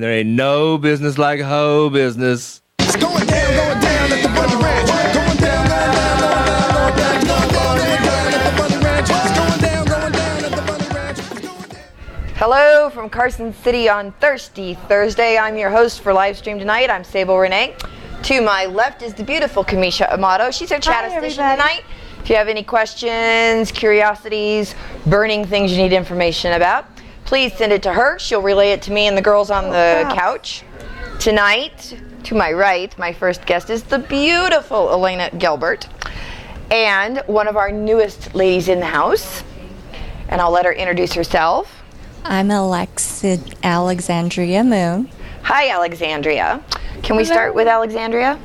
there ain't no business like hoe business. It's going down at the Bunny Ranch. Going down at the Bunny Ranch. It's going down at the Bunny Ranch. Hello from Carson City on Thirsty Thursday. I'm your host for Livestream tonight. I'm Sable Renee. To my left is the beautiful Kamisha Amato. She's our statistician tonight. If you have any questions, curiosities, burning things you need information about, please send it to her. She'll relay it to me and the girls on the couch. Tonight, to my right, my first guest is the beautiful Elena Gilbert and one of our newest ladies in the house. And I'll let her introduce herself. I'm Alexandria Moon. Hi, Alexandria. Can we start with Alexandria?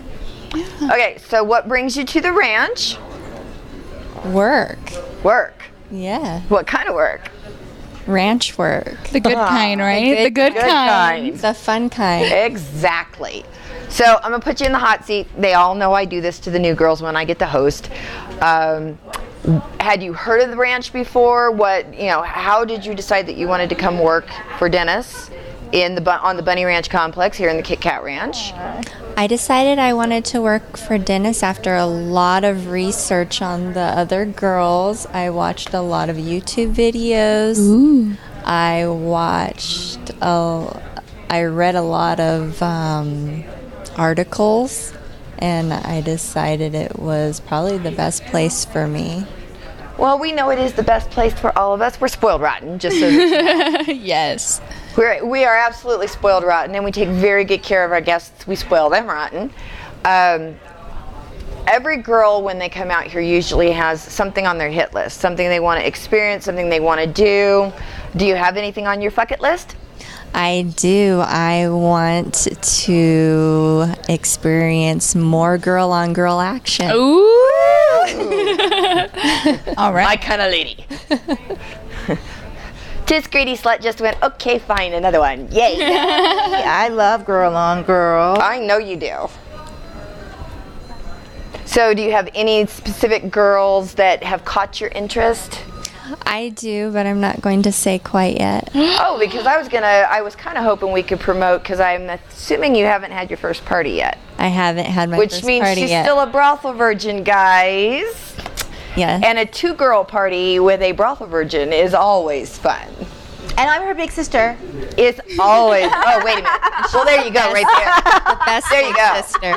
Okay, so what brings you to the ranch? Work. Work. Yeah. What kind of work? Ranch work. The good kind, right? The good kind. The fun kind. Exactly. So I'm going to put you in the hot seat. They all know I do this to the new girls when I get to host. Had you heard of the ranch before? How did you decide that you wanted to come work for Dennis on the Bunny Ranch complex here in the Kit Kat Ranch? I decided I wanted to work for Dennis after a lot of research on the other girls. I watched a lot of YouTube videos. Ooh. I read a lot of articles, and I decided it was probably the best place for me. Well, we know it is the best place for all of us. We're spoiled rotten, just so that you know. Yes. We are absolutely spoiled rotten, and we take very good care of our guests. We spoil them rotten. Every girl, when they come out here, usually has something on their hit list, something they want to experience, something they want to do. Do you have anything on your bucket list? I do. I want to experience more girl-on-girl action. Ooh. All right. My kind of lady. This greedy slut just went, okay, fine, another one. Yay. I love girl on girl. I know you do. So do you have any specific girls that have caught your interest? I do, but I'm not going to say quite yet. Oh, because I was kind of hoping we could promote, because I'm assuming you haven't had your first party yet. I haven't had my Which first means party she's yet. still a brothel virgin, guys. Yeah. And a two-girl party with a brothel virgin is always fun. And I'm her big sister. It's always. Oh, wait a minute. Well, there you go, right there. The best There you go. sister.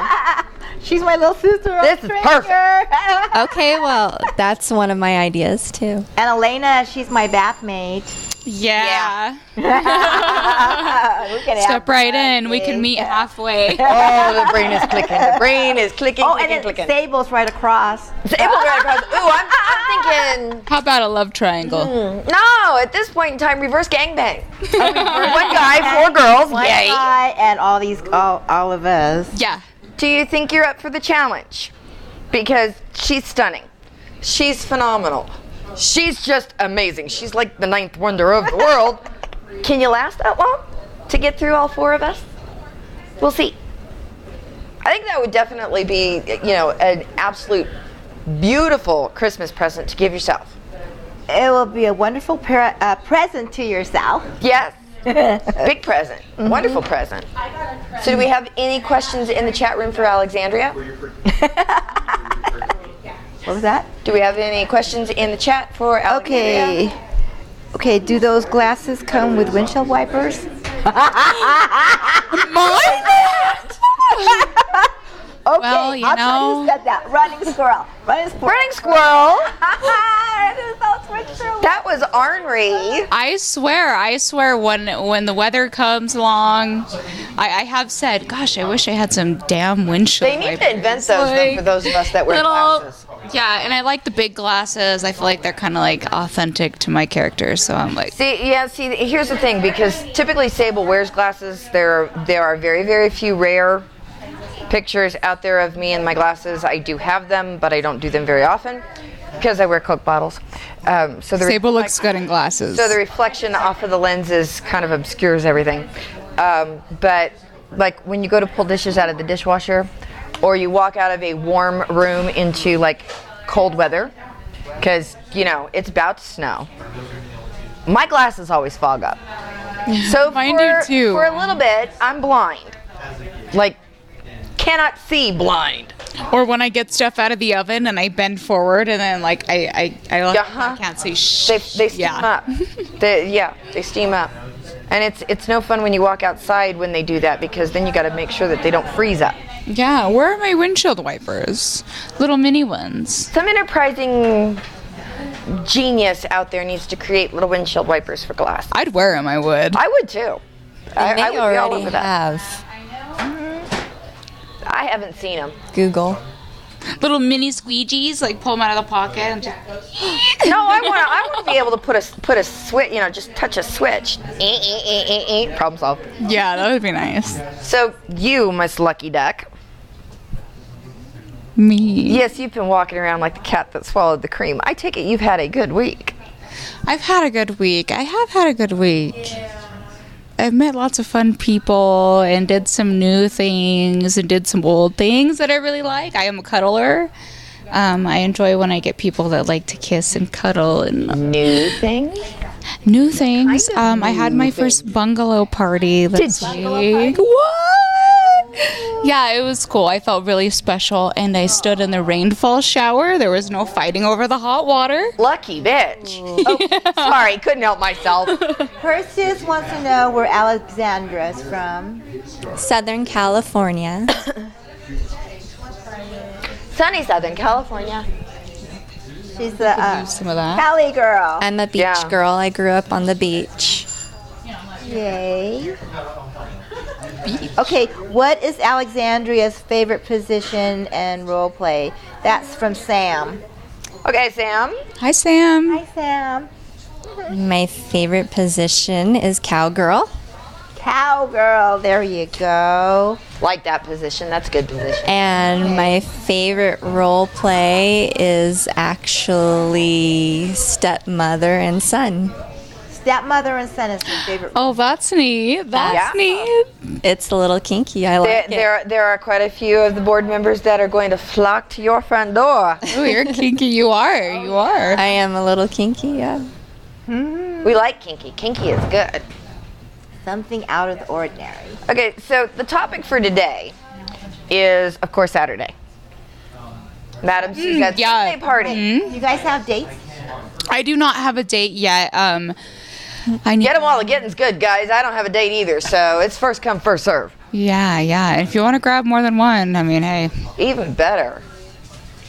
She's my little sister. This is perfect. Okay, well, that's one of my ideas too. And Elena, she's my bath mate. Yeah. We can Step have right fun, in. We can meet halfway. Oh, the brain is clicking. The brain is clicking, Oh, clicking, and then clicking. Sable's right across. Sable right across. Ooh, I'm thinking. How about a love triangle? No, at this point in time, reverse gangbang. One guy, four girls. One Yay. guy and all of us. Yeah. Do you think you're up for the challenge? Because she's stunning. She's phenomenal. She's just amazing. She's like the ninth wonder of the world. Can you last that long to get through all four of us? We'll see. I think that would definitely be, an absolute beautiful Christmas present to give yourself. It will be a wonderful present to yourself. Yes. Big present. Mm-hmm. Wonderful present. So do we have any questions in the chat room for Alexandria? What was that? Do we have any questions in the chat for Alexandria? Okay, do those glasses come with windshield wipers? Okay, Well, you I'll tell know. you who said that. Running squirrel. Running squirrel. Running squirrel. That That was ornery. I swear when the weather comes along, I have said, gosh, I wish I had some damn windshield They need to wipers. invent those though, for those of us that wear glasses. Yeah, and I like the big glasses. I feel like they're kind of like authentic to my character, so I'm like, See, here's the thing, because typically Sable wears glasses. There are very, very few rare pictures out there of me and my glasses. I do have them, but I don't do them very often because I wear Coke bottles. So the Sable looks good in glasses. So the reflection off of the lenses kind of obscures everything. But like when you go to pull dishes out of the dishwasher, or you walk out of a warm room into like cold weather, because it's about to snow, my glasses always fog up. So Mine do too. for a little bit, I'm blind. Like, cannot see blind. Or when I get stuff out of the oven and I bend forward and then like I Uh-huh. can't see They steam up. They steam up. And it's no fun when you walk outside when they do that, because then you got to make sure that they don't freeze up. Yeah, where are my windshield wipers? Little mini ones. Some enterprising genius out there needs to create little windshield wipers for glass. I'd wear them, I would. I would too. I They would be all already over that. have I haven't seen them. Google. Little mini squeegees, like pull them out of the pocket and just... No, I want to be able to put a switch. Just touch a switch. Problem solved. Yeah, that would be nice. So you, Miss Lucky Duck. Me. Yes, you've been walking around like the cat that swallowed the cream. I take it you've had a good week. I've had a good week. I have had a good week. I've met lots of fun people and did some new things and did some old things that I really like. I am a cuddler. I enjoy when I get people that like to kiss and cuddle and New things? new things. I had my first bungalow party this week. What? Yeah, it was cool. I felt really special, and I stood in the rainfall shower. There was no fighting over the hot water. Lucky bitch. Oh, sorry, couldn't help myself. Perseus wants to know where Alexandra's from. Southern California. Sunny Southern California. She's the Use some of that. Cali girl. I'm a beach Yeah. girl. I grew up on the beach. Yay. Okay, what is Alexandria's favorite position and role play? That's from Sam. Okay, Sam. Hi, Sam. Hi, Sam. My favorite position is cowgirl. Cowgirl, there you go. Like that position. That's a good position. And my favorite role play is actually stepmother and son. Stepmother and son is my favorite. Oh, that's neat. That's Yeah. neat. It's a little kinky. I like it. There are quite a few of the board members that are going to flock to your front door. Oh, you're kinky. You are. You are. I am a little kinky, yeah. We like kinky. Kinky is good. Something out of the ordinary. Okay, so the topic for today is, of course, Saturday. Madam Suzette's yeah. birthday party. You guys have dates? I do not have a date yet. I need. Get them while the getting's good, guys. I don't have a date either, so it's first come, first serve. Yeah. If you want to grab more than one, I mean, hey. Even better.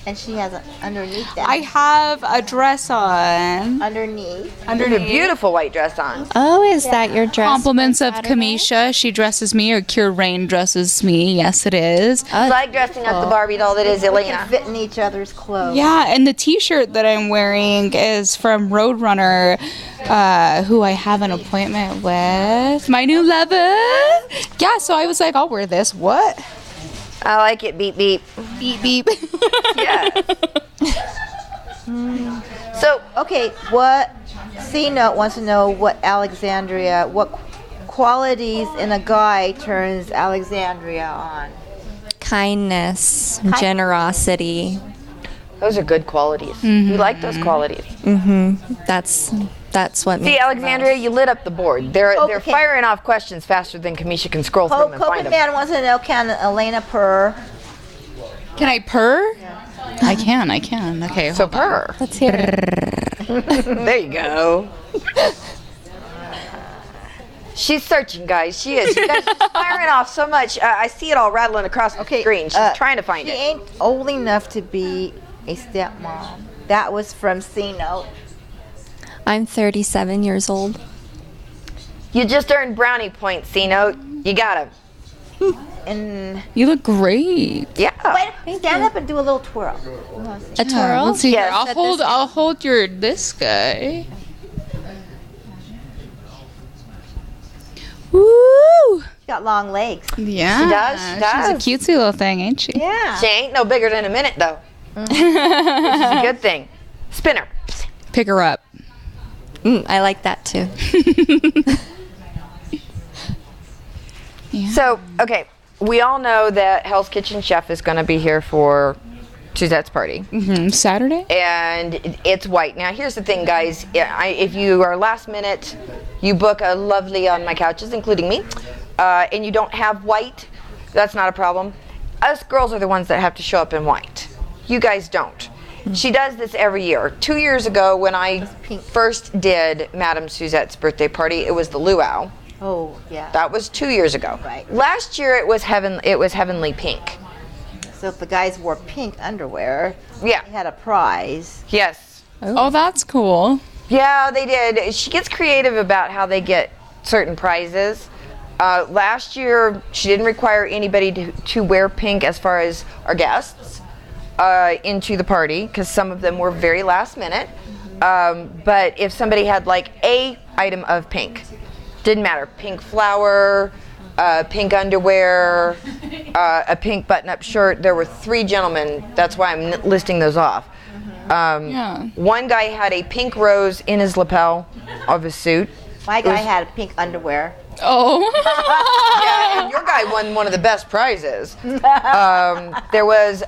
And she has underneath that. I have a dress on. Underneath. You have a beautiful white dress on. Oh, is that your dress? Compliments for of Saturday? Kamisha. She dresses me, or Cure Rain dresses me. Yes, it is. I like dressing up the Barbie doll that is We Elena. can fit in each other's clothes. Yeah, and the T-shirt that I'm wearing is from Roadrunner, who I have an appointment with. My new lover. Yeah, so I was like, I'll wear this. What? I like it. Beep beep. Beep beep. Yeah. So Okay, what C-Note wants to know what qualities in a guy turns Alexandria on? Kindness, generosity. those are good qualities. We like those qualities. That's what See, makes Alexandria, you lit up the board. They're Okay. firing off questions faster than Kamisha can scroll through them and find Copen them. Man wants to know, can Elena purr? Can I purr? I can. Okay. So hold on. purr. Let's hear it. There you go. She's searching, guys. She is. You guys, she's firing off so much. I see it all rattling across the screen. She's trying to find She it. ain't old enough to be a stepmom. That was from C-Note. I'm 37 years old. You just earned brownie points, C-Note. You got him. And You look great. Yeah. wait, stand up and do a little twirl. A twirl? Let's see here. Yes. I'll hold your this guy. Woo! She's got long legs. Yeah. She does, she does. She's a cutesy little thing, ain't she? Yeah. She ain't no bigger than a minute, though. Which is a good thing. Spinner. Pick her up. I like that too. So, okay, we all know that Hell's Kitchen chef is going to be here to Suzette's party. Saturday? And it's white. Now, here's the thing, guys. If you are last minute, you book a lovely on my couches, including me, and you don't have white, that's not a problem. Us girls are the ones that have to show up in white. You guys don't. She does this every year. 2 years ago, when I first did Madame Suzette's birthday party, it was the luau. Oh, yeah. That was 2 years ago. Right. Last year, it was heavenly pink. So if the guys wore pink underwear, Yeah. they had a prize. Yes. Oh, that's cool. Yeah, they did. She gets creative about how they get certain prizes. Last year, she didn't require anybody to wear pink as far as our guests into the party, because some of them were very last minute. But if somebody had like a item of pink, didn't matter, pink flower, pink underwear, a pink button-up shirt. There were 3 gentlemen. That's why I'm listing those off. Yeah. One guy had a pink rose in his lapel of his suit. My guy had pink underwear. Oh. Yeah, and your guy won one of the best prizes. There was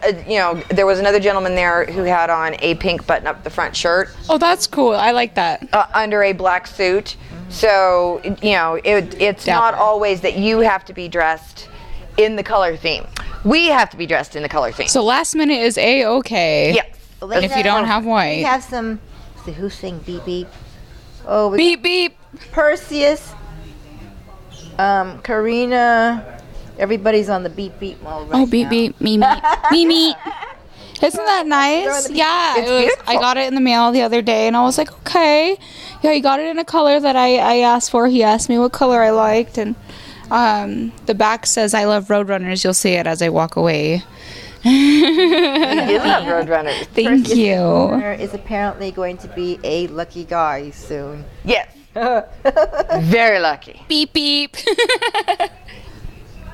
another gentleman there who had on a pink button-up the front shirt Oh, that's cool. I like that. under a black suit. So, it's not Dapper. always that you have to be dressed in the color theme. We have to be dressed in the color theme. So last minute is A-okay. Yes. Well, they If you don't have We white. have some. See who's saying beep beep? Oh, we Beep, beep. Perseus, Karina. Everybody's on the beep beep mode right Oh, beep, now. beep. Me, me. Me, me. Isn't that nice? Yeah. It's it was, beautiful. I got it in the mail the other day, and I was like, okay. Yeah, he got it in a color that I asked for. He asked me what color I liked, and the back says, I love Roadrunners. You'll see it as I walk away. You love Roadrunners. Thank you. There is apparently going to be a lucky guy soon. Yes. Very lucky. Beep, beep.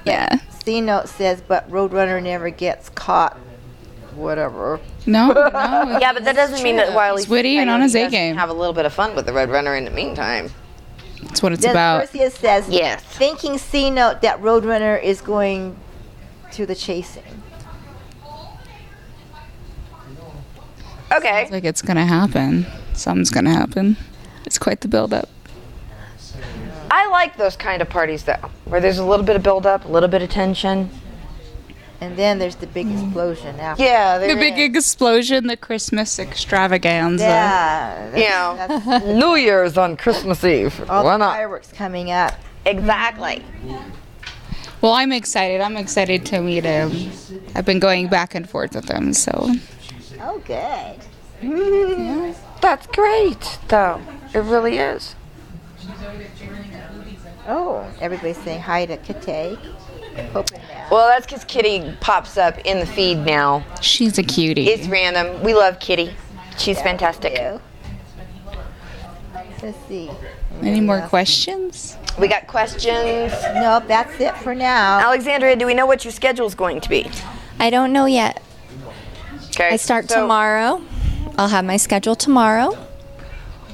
Yeah. C note says, but Roadrunner never gets caught. Whatever. No, no. Yeah, but that doesn't mean that while He's witty and on his A game. have a little bit of fun with the Roadrunner in the meantime. That's what it's Then about. Perseus says, Yes. thinking C note that Roadrunner is going to the chasing. Okay. Like it's gonna happen. Something's gonna happen. It's quite the build-up. I like those kind of parties though, where there's a little bit of build up, a little bit of tension. And then there's the big explosion after. Yeah, The big explosion, the Christmas extravaganza. Yeah. You know, That's New Year's on Christmas Eve. all Why the not? fireworks coming up. Exactly. Well, I'm excited. I'm excited to meet him. I've been going back and forth with him, so. Oh, good. That's great, though. It really is. Oh, everybody's saying hi to Kate. Hoping that. Well, that's because Kitty pops up in the feed now. She's a cutie. It's random. We love Kitty. She's fantastic. You. Let's see. Any more questions? We got questions. Nope, that's it for now. Alexandria, do we know what your schedule is going to be? I don't know yet. Okay. I start so- tomorrow. I'll have my schedule tomorrow.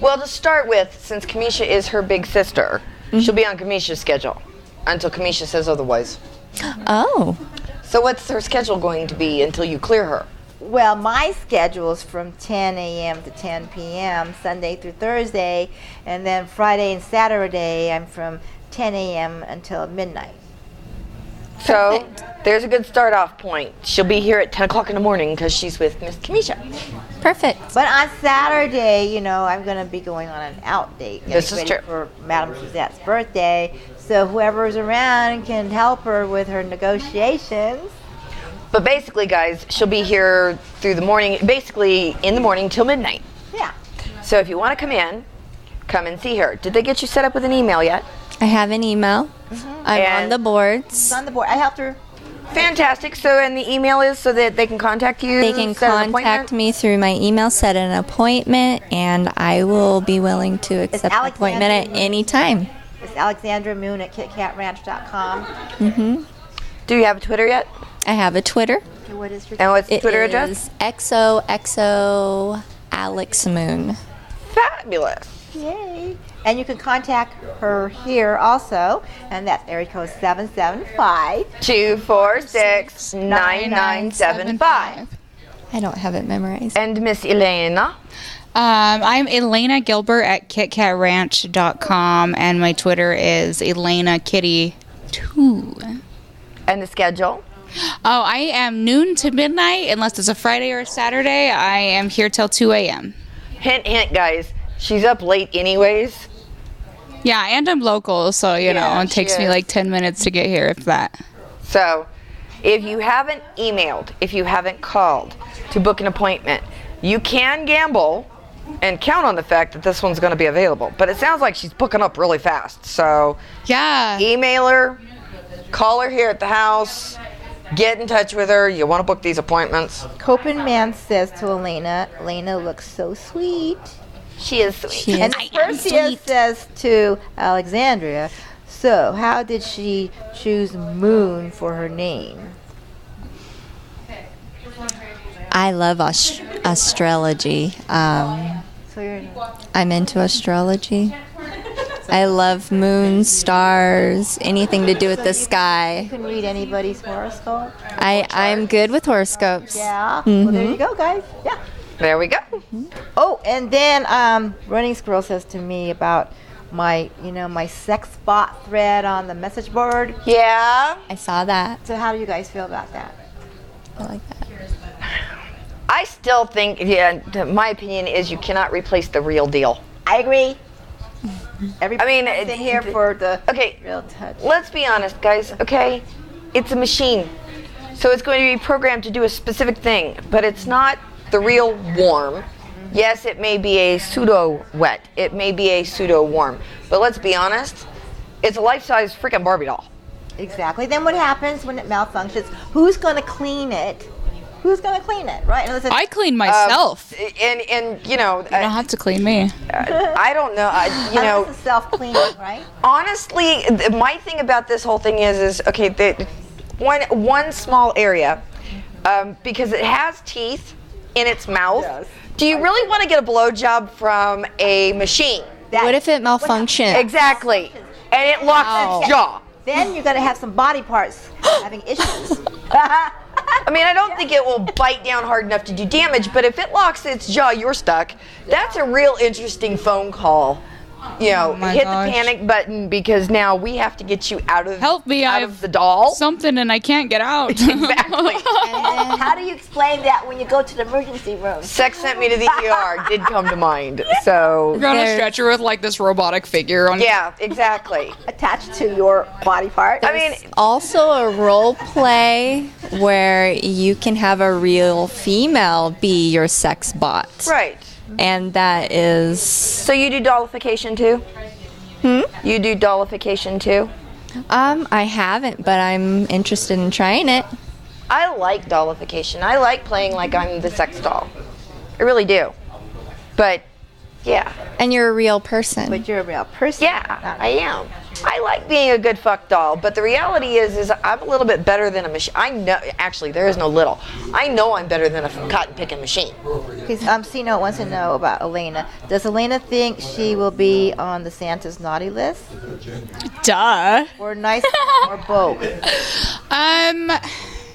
Well, to start with, since Kamisha is her big sister, she'll be on Kamisha's schedule until Kamisha says otherwise. Oh. So what's her schedule going to be until you clear her? Well, my schedule is from 10 a.m. to 10 p.m., Sunday through Thursday, and then Friday and Saturday I'm from 10 a.m. until midnight. So there's a good start off point. She'll be here at 10 o'clock in the morning because she's with Miss Kamisha. Perfect. But on Saturday, you know, I'm going to be going on an out date. This getting is ready true. For Madame Suzette's birthday. So whoever's around can help her with her negotiations. But basically, guys, she'll be here through the morning, basically in the morning till midnight. Yeah. So if you want to come in, come and see her. Did they get you set up with an email yet? I have an email. I'm And- on the boards. It's on the board. I helped her. Fantastic. So, and the email is so that they can contact you? They can set an contact appointment? me through my email, set an appointment, and I will be willing to accept the appointment at Alexandra any time. It's Alexandra Moon at KitKatRanch.com. Do you have a Twitter yet? I have a Twitter. Okay, what is your And what's the It Twitter address? is XOXO Alex Moon. Fabulous. Yay. And you can contact her here also, and that's area code 775. 246-9975. I don't have it memorized. And Miss Elena. I'm Elena Gilbert at KitKatRanch.com, and my Twitter is ElenaKitty2. And the schedule. Oh, I am noon to midnight, unless it's a Friday or a Saturday. I am here till 2 a.m. Hint, hint, guys. She's up late anyways. Yeah, and I'm local, so, you know, Yeah, it takes she me is. like 10 minutes to get here, if that. So, if you haven't emailed, if you haven't called to book an appointment, you can gamble and count on the fact that this one's going to be available. But it sounds like she's booking up really fast. So, Yeah. email her, call her here at the house, get in touch with her. You want to book these appointments. Copen Man says to Elena, Elena looks so sweet. She is sweet. She And is. Perseus says to Alexandria, so how did she choose Moon for her name? I love astrology. So you're I'm into astrology. I love moons, stars, anything to do with the you sky. can read anybody's horoscope. I'm good with horoscopes. Yeah. Well, there you go, guys. Yeah. There we go. Oh, and then Running Squirrel says to me about my sex bot thread on the message board. Yeah. I saw that. So how do you guys feel about that? I like that. I still think, my opinion is you cannot replace the real deal. I agree. Everybody I mean, in here for the Okay, real touch. let's be honest, guys, okay? It's a machine. So it's going to be programmed to do a specific thing, but it's not the real warm. Yes, it may be a pseudo wet. It may be a pseudo warm. But let's be honest, it's a life-size freaking Barbie doll. Exactly. Then what happens when it malfunctions? Who's going to clean it? Who's going to clean it, right? And listen, I clean myself. And you know, You don't have to clean me. I don't know. unless it's self-cleaning, right? Honestly, my thing about this whole thing is okay. One small area, because it has teeth in its mouth. Yes. Do you really want to get a blowjob from a machine? What if it malfunctions? Exactly, and it locks its jaw. Then you're going to have some body parts having issues. I mean, I don't think it will bite down hard enough to do damage, but if it locks its jaw, you're stuck. That's a real interesting phone call. You know, my hit gosh. the panic button because now we have to get you out of Help me, out I've of the doll. something and I can't get out. Exactly. How do you explain that when you go to the emergency room? Sex sent me to the ER did come to mind. So You're on a There's- stretcher with like this robotic figure on. yeah, exactly. Attached to your body part? I mean, Also a role play where you can have a real female be your sex bot. right. And that is So you do dollification too? You do dollification too? I haven't, but I'm interested in trying it. I like dollification. I like playing like I'm the sex doll. I really do. But yeah. And you're a real person. But you're a real person. Yeah, I am. I like being a good fuck doll, but the reality is I'm a little bit better than a machine. I know, actually, there is no little. I know I'm better than a cotton picking machine. Because Cino wants to know about Elena. Does Elena think she will be on the Santa's naughty list? Duh. Or nice or both?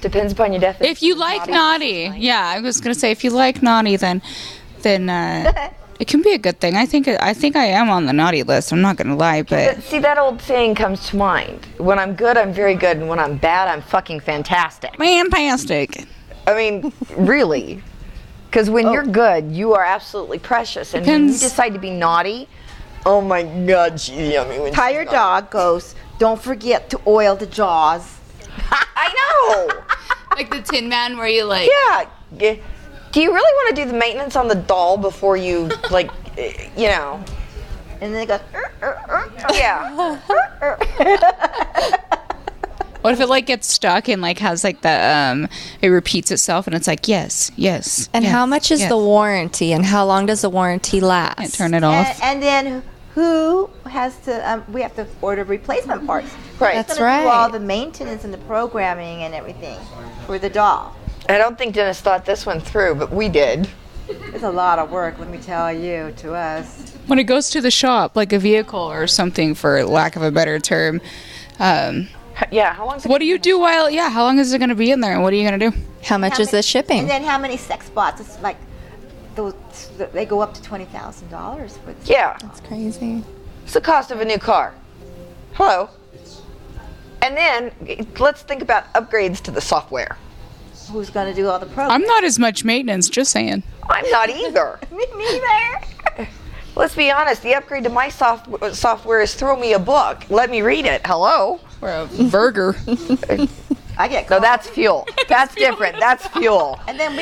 Depends upon your definition. If you like naughty, yeah, I was gonna say if you like naughty, then it can be a good thing. I think I am on the naughty list. I'm not gonna lie, but See, that old saying comes to mind. When I'm good, I'm very good, and when I'm bad, I'm fucking fantastic. fantastic. I mean, really. Because when you're good, you are absolutely precious. And when you Depends. decide to be naughty, oh my God, she's yummy. When Tie she's your naughty. dog goes, don't forget to oil the jaws. I know. Like the Tin Man, where you like. Yeah. Do you really want to do the maintenance on the doll before you, like, you know? And then it goes, Yeah. What if it like gets stuck and like has like the it repeats itself and it's like yes. And yes, how much is yes. the warranty, and how long does the warranty last? Can't turn it off. and then who has to, we have to order replacement parts. Right. Who's That's gonna do all right. the maintenance and the programming and everything for the doll. I don't think Dennis thought this one through, but we did. It's a lot of work, let me tell you, to us. When it goes to the shop, like a vehicle or something, for lack of a better term, Yeah, how long is it? What do you do while? Yeah, how long is it going to be in there? And what are you going to do? How much is the And shipping? then how many sex bots? It's like those. They go up to $20,000 for. Yeah, That's crazy. it's the cost of a new car. Hello. And then let's think about upgrades to the software. Who's going to do all the programs? I'm not as much maintenance, just saying. I'm not either. Me neither. Let's be honest, the upgrade to my software is throw me a book. Let me read it. Hello? Or a burger. I get. No, calls. that's fuel. That's different. That's fuel. And then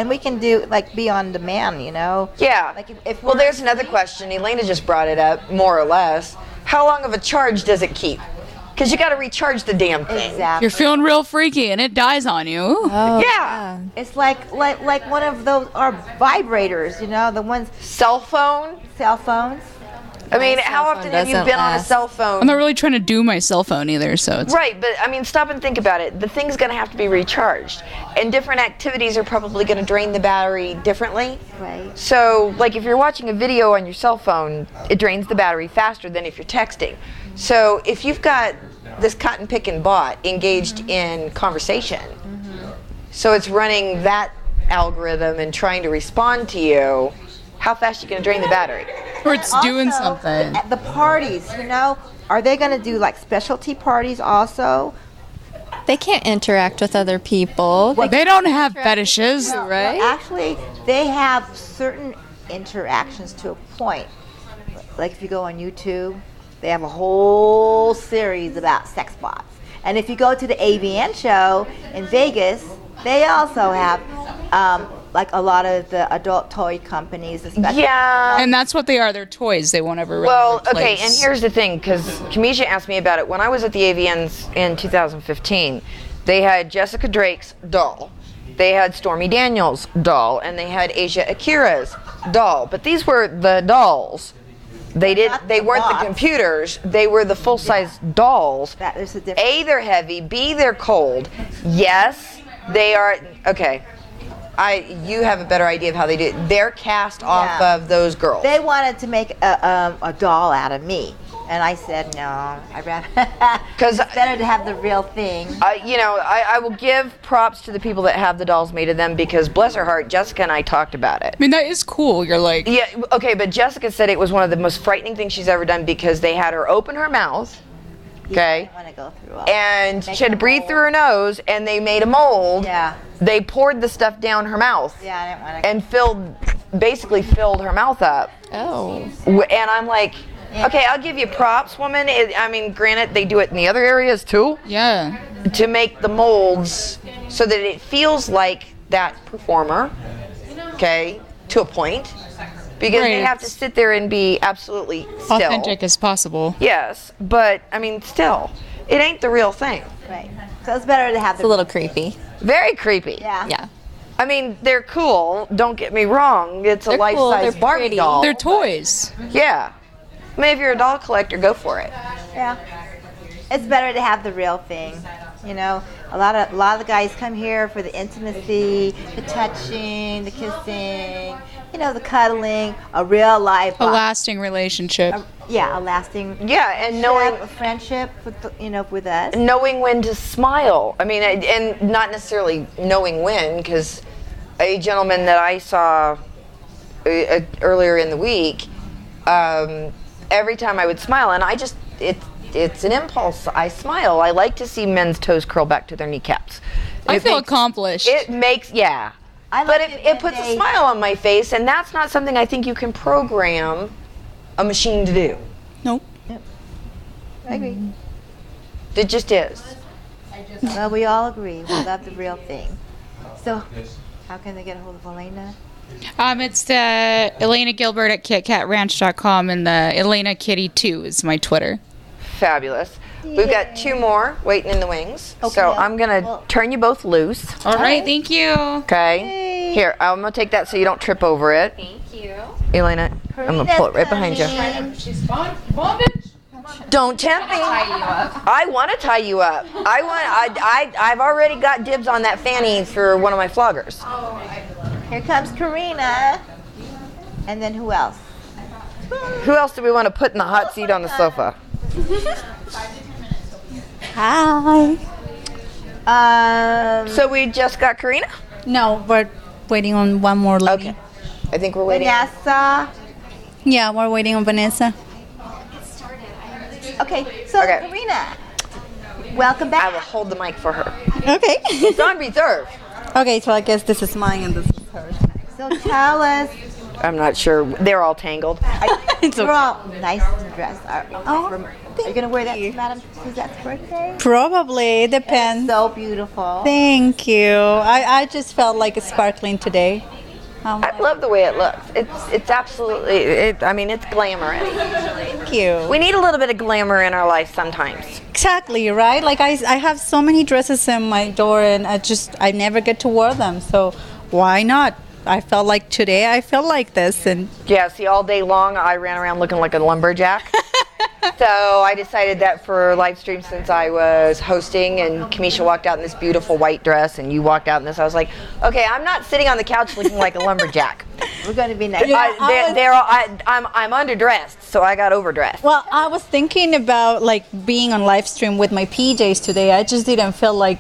we can do like be on demand, you know. Yeah. Like if Well, we're- there's another question. Elena just brought it up, more or less. How long of a charge does it keep? Because you got to recharge the damn thing. Exactly. You're feeling real freaky and it dies on you. Ooh. Oh, Yeah. It's like one of those our vibrators, you know, the ones Cell phone? cell phones. I mean, My how cell phone often have you doesn't been on a last. cell phone? I'm not really trying to do my cell phone either, so it's Right, but I mean, stop and think about it. The thing's going to have to be recharged. And different activities are probably going to drain the battery differently. Right. So, like if you're watching a video on your cell phone, it drains the battery faster than if you're texting. So, if you've got this cotton picking bot engaged in conversation, so it's running that algorithm and trying to respond to you, how fast are you going to drain the battery? or it's doing Also, something. At the parties, you know, are they going to do like specialty parties also? They can't interact with other people. They don't have fetishes. Right? Actually, they have certain interactions to a point. Like if you go on YouTube, they have a whole series about sex bots. And if you go to the AVN show in Vegas, they also have like a lot of the adult toy companies, especially. Yeah. And that's what they are. They're toys. They won't ever really Well, okay, replace. and here's the thing, because Kamisha asked me about it. When I was at the AVNs in 2015, they had Jessica Drake's doll, they had Stormy Daniels' doll, and they had Asia Akira's doll. But these were the dolls. They Not they the weren't the bots. computers. They were the full-size dolls. That there's a difference. A, they're heavy. B, they're cold. Yes, they are. Okay, you have a better idea of how they do it. They're cast off Yeah. of those girls. They wanted to make a doll out of me, and I said no. I'd rather 'Cause- it's better to have the real thing. I will give props to the people that have the dolls made of them because bless her heart, Jessica and I talked about it. I mean, that is cool. You're like, Yeah, okay, but Jessica said it was one of the most frightening things she's ever done because they had her open her mouth, okay, I want to go through all. and Make she had to a breathe mold. through her nose, and they made a mold. Yeah. They poured the stuff down her mouth Yeah, I didn't want to. and basically filled her mouth up. Oh. And I'm like, okay, I'll give you props, woman. I mean, granted, they do it in the other areas too. yeah. To make the molds so that it feels like that performer, okay, to a point, because they Right. have to sit there and be absolutely still. Authentic as possible. Yes, but I mean, still, it ain't the real thing. Right. So it's better to have It's a little creepy. Very creepy. Yeah. Yeah. I mean, they're cool. Don't get me wrong. It's a They're cool, life-size they're Barbie pretty. doll. They're toys. Yeah. I mean, if you're a doll collector, go for it. Yeah. It's better to have the real thing. You know, a lot of the guys come here for the intimacy, the touching, the kissing, you know, the cuddling, a real life. A lasting relationship. Yeah, a lasting. Yeah, and knowing a friendship with with us. knowing when to smile. I mean, and not necessarily knowing when, because a gentleman that I saw earlier in the week, every time I would smile, and it's an impulse. I smile. I like to see men's toes curl back to their kneecaps. I It feel makes- accomplished. It makes, yeah. I But like it when puts a they- smile on my face, and that's not something I think you can program a machine to do. nope. I agree. It just is. Well, we all agree. We love the real thing. So, how can they get a hold of Elena? It's the Elena Gilbert at KitKatRanch.com, and the Elena Kitty 2 is my Twitter. Fabulous. We've got two more waiting in the wings. So Okay. I'm going to Well- turn you both loose. All right, thank you. Okay? Here, I'm going to take that so you don't trip over it. Thank you. Elena, I'm going to pull it right behind you. Don't tempt me. I want to tie you up. I've already got dibs on that fanny for one of my floggers. Here comes Karina. And then who else? Who else do we want to put in the hot seat on the sofa? Hi. So we just got Karina? No, we're waiting on one more lady. Okay. I think we're waiting. Vanessa. Yeah, we're waiting on Vanessa. Okay, so Okay. Karina, welcome I will back. hold the mic for her. Okay. It's on reserve. Okay, so I guess this is mine and this is hers. So tell us, I'm not sure. They're all tangled. It's you're okay. all nice dressed. Are you going to wear that to Madam Suzette's birthday? Probably, it depends. So beautiful. Thank you. I just felt like it's sparkling today. I love the way it looks. It's absolutely. I mean, it's glamorous. Thank you. We need a little bit of glamour in our life sometimes. Exactly, right? Like I have so many dresses in my door and I never get to wear them. So why not? I felt like today I felt like this and Yeah. See, all day long I ran around looking like a lumberjack. So I decided that for live stream, since I was hosting and Kamisha walked out in this beautiful white dress and you walked out in this, I was like, okay, I'm not sitting on the couch looking like a lumberjack. We're going to be nice. I'm underdressed, so I got overdressed. well, I was thinking about like being on live stream with my PJs today. I just didn't feel like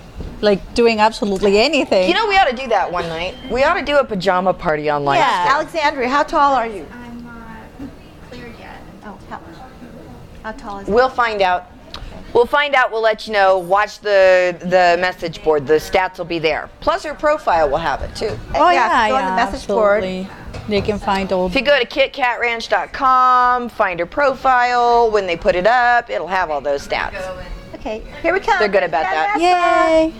doing absolutely anything. You know, we ought to do that one night. We ought to do a pajama party on live Yeah. stream. Alexandria, how tall are you? I'm not cleared yet. Oh, how tall is We'll find out. We'll find out. We'll let you know. Watch the message board. The stats will be there. Plus, her profile will have it too. Oh Yeah, yeah, go on the yeah, message board. absolutely. They can find all. If you go to KitKatRanch.com, find her profile. When they put it up, it'll have all those stats. Okay, here we come. They're good about that. Yay!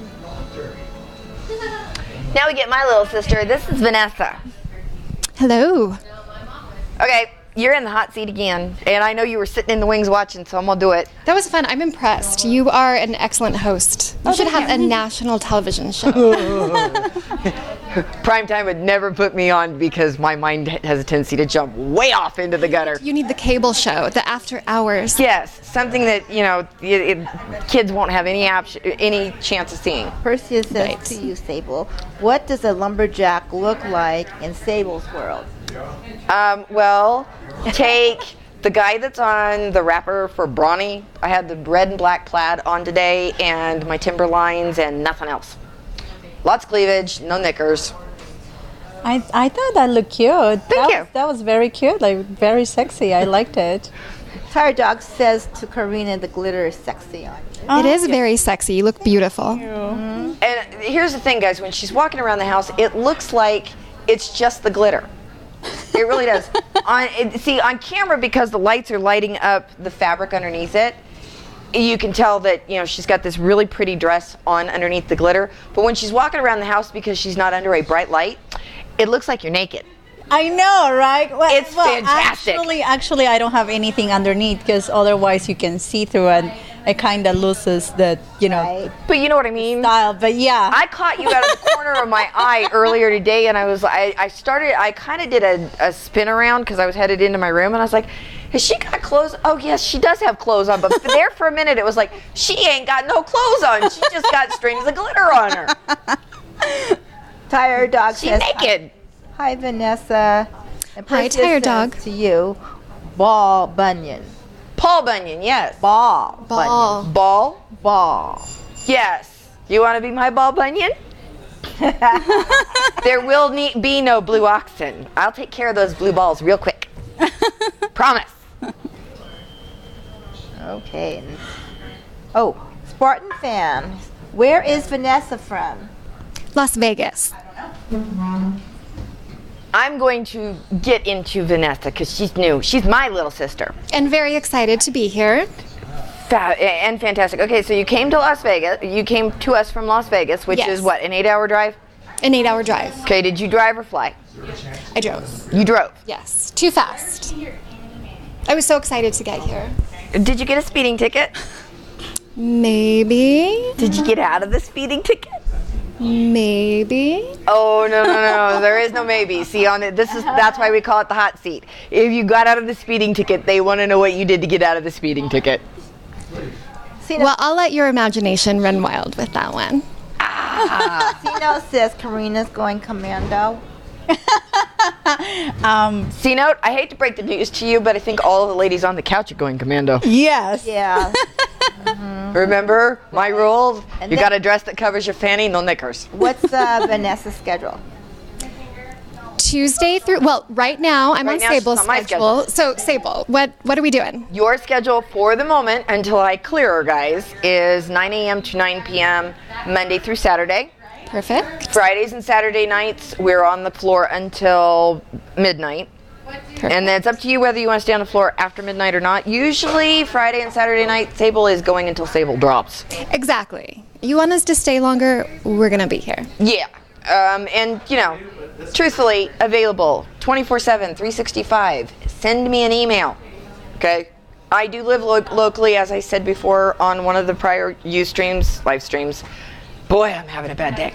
Now we get my little sister. This is Vanessa. Hello. Okay, you're in the hot seat again, and I know you were sitting in the wings watching, so I'm gonna do it. That was fun. I'm impressed. You are an excellent host. You should have a national television show. Primetime would never put me on because my mind has a tendency to jump way off into the gutter. You need the cable show, the after hours. Yes, something that kids won't have any chance of seeing. Perseus says Right. to you, Sable, what does a lumberjack look like in Sable's world? Well, take the guy that's on the wrapper for Brawny. I had the red and black plaid on today, and my Timberlines, and nothing else. Lots of cleavage, no knickers. I thought that looked cute. Thank you. That was very cute, like very sexy. I liked it. Tired Dog says to Karina, the glitter is sexy on you. It is very sexy. You look beautiful. And here's the thing, guys. When she's walking around the house, it looks like it's just the glitter. It really does. On camera, because the lights are lighting up the fabric underneath it, you can tell that she's got this really pretty dress on underneath the glitter. But when she's walking around the house, because she's not under a bright light, it looks like you're naked. I know, right? Well, It's fantastic. Actually, I don't have anything underneath because otherwise you can see through and it kind of loses the, Right. But you know what I mean? style. But yeah. I caught you out of the corner of my eye earlier today, and I kind of did a spin around because I was headed into my room, and I was like, has she got clothes? Oh, yes, she does have clothes on. But there for a minute, it was like, she ain't got no clothes on. She just got strings of glitter on her. Tired Dog She's says, naked. Hi, Vanessa. And Hi, Perseus Tired says Dog. to you, Ball Bunyan. Paul Bunyan, yes. Ball. Ball. Ball? Ball. Yes. You want to be my Ball Bunyan? There will be no blue oxen. I'll take care of those blue balls real quick. Promise. Okay. Oh, Spartan fan. Where is Vanessa from? Las Vegas. I'm going to get into Vanessa because she's new. She's my little sister. And very excited to be here. And fantastic. Okay, so you came to Las Vegas. You came to us from Las Vegas, which Yes. is what, an 8-hour drive? An 8-hour drive. Okay, did you drive or fly? I drove. You drove. Yes. Too fast. I was so excited to get here. Did you get a speeding ticket? Maybe. Did you get out of the speeding ticket? Maybe. Oh, no. There is no maybe. See, that's why we call it the hot seat. If you got out of the speeding ticket, they want to know what you did to get out of the speeding ticket. Well, I'll let your imagination run wild with that one. Sino says Karina's going commando. C-Note, I hate to break the news to you, but I think all of the ladies on the couch are going commando. Yes. Yeah. Remember my rule? And You then- got a dress that covers your fanny, no knickers. What's Vanessa's schedule? Tuesday through, well, right now I'm Right on now she's Sable's on my schedule. So, Sable, what are we doing? Your schedule for the moment until I clear her, guys, is 9 a.m. to 9 p.m. Monday through Saturday. Perfect. Fridays and Saturday nights, we're on the floor until midnight. And then it's up to you whether you want to stay on the floor after midnight or not. Usually Friday and Saturday night, Sable is going until Sable drops. Exactly. You want us to stay longer? We're going to be here. Yeah. And, you know, truthfully, available 24/7, 365. Send me an email. Okay? I do live locally, as I said before on one of the prior live streams. Boy, I'm having a bad day.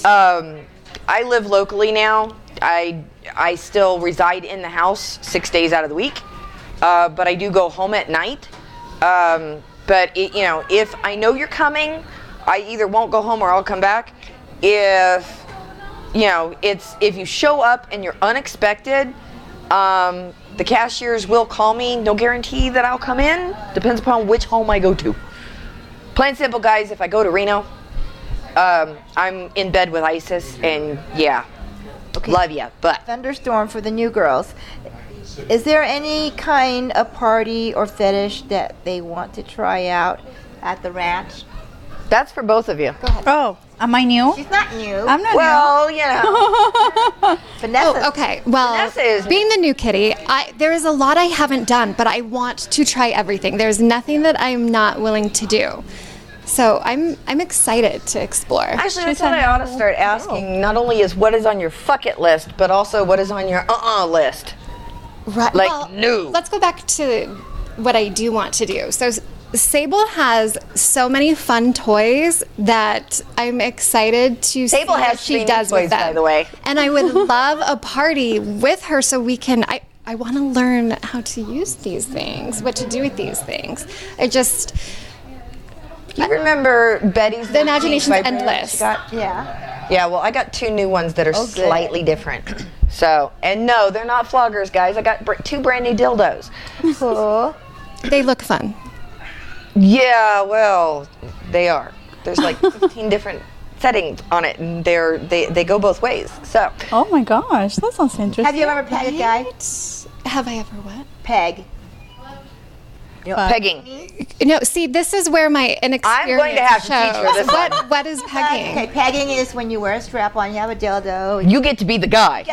I live locally now. I still reside in the house 6 days out of the week, but I do go home at night. But if I know you're coming, I either won't go home or I'll come back. If you show up and you're unexpected, the cashiers will call me. No guarantee that I'll come in. Depends upon which home I go to. Plain and simple, guys. If I go to Reno, I'm in bed with ISIS, and yeah. Okay. Love ya, but Thunderstorm for the new girls. Is there any kind of party or fetish that they want to try out at the ranch? that's for both of you. Oh, am I new? She's not new. I'm not Well, you know, Vanessa. Oh, okay. Well, Vanessa is- being the new kitty, there is a lot I haven't done, but I want to try everything. There's nothing that I'm not willing to do. So I'm excited to explore. actually, that's what I ought to start asking. Not only is what is on your fuck it list, but also what is on your list. Right. Like, no. Let's go back to what I do want to do. So Sable has so many fun toys that I'm excited to see Sable what has she 3 new does toys, with them. by the way. And I would love a party with her so we can. I want to learn how to use these things, what to do with these things. You remember Betty's The imagination's vibrator endless. she got? Yeah. Yeah, well, I got 2 new ones that are good. slightly different. So, and no, they're not floggers, guys. I got 2 brand new dildos. Cool. They look fun. Yeah, well, they are. There's like 15 different settings on it, and they go both ways. So, Oh my gosh, that sounds interesting. Have you ever pegged a guy? Have I ever what? Peg. pegging. No, see, this is where my inexperience I'm going to have to teach her shows. this one. What is pegging? Okay, pegging is when you wear a strap on, you have a dildo, You get to be the guy.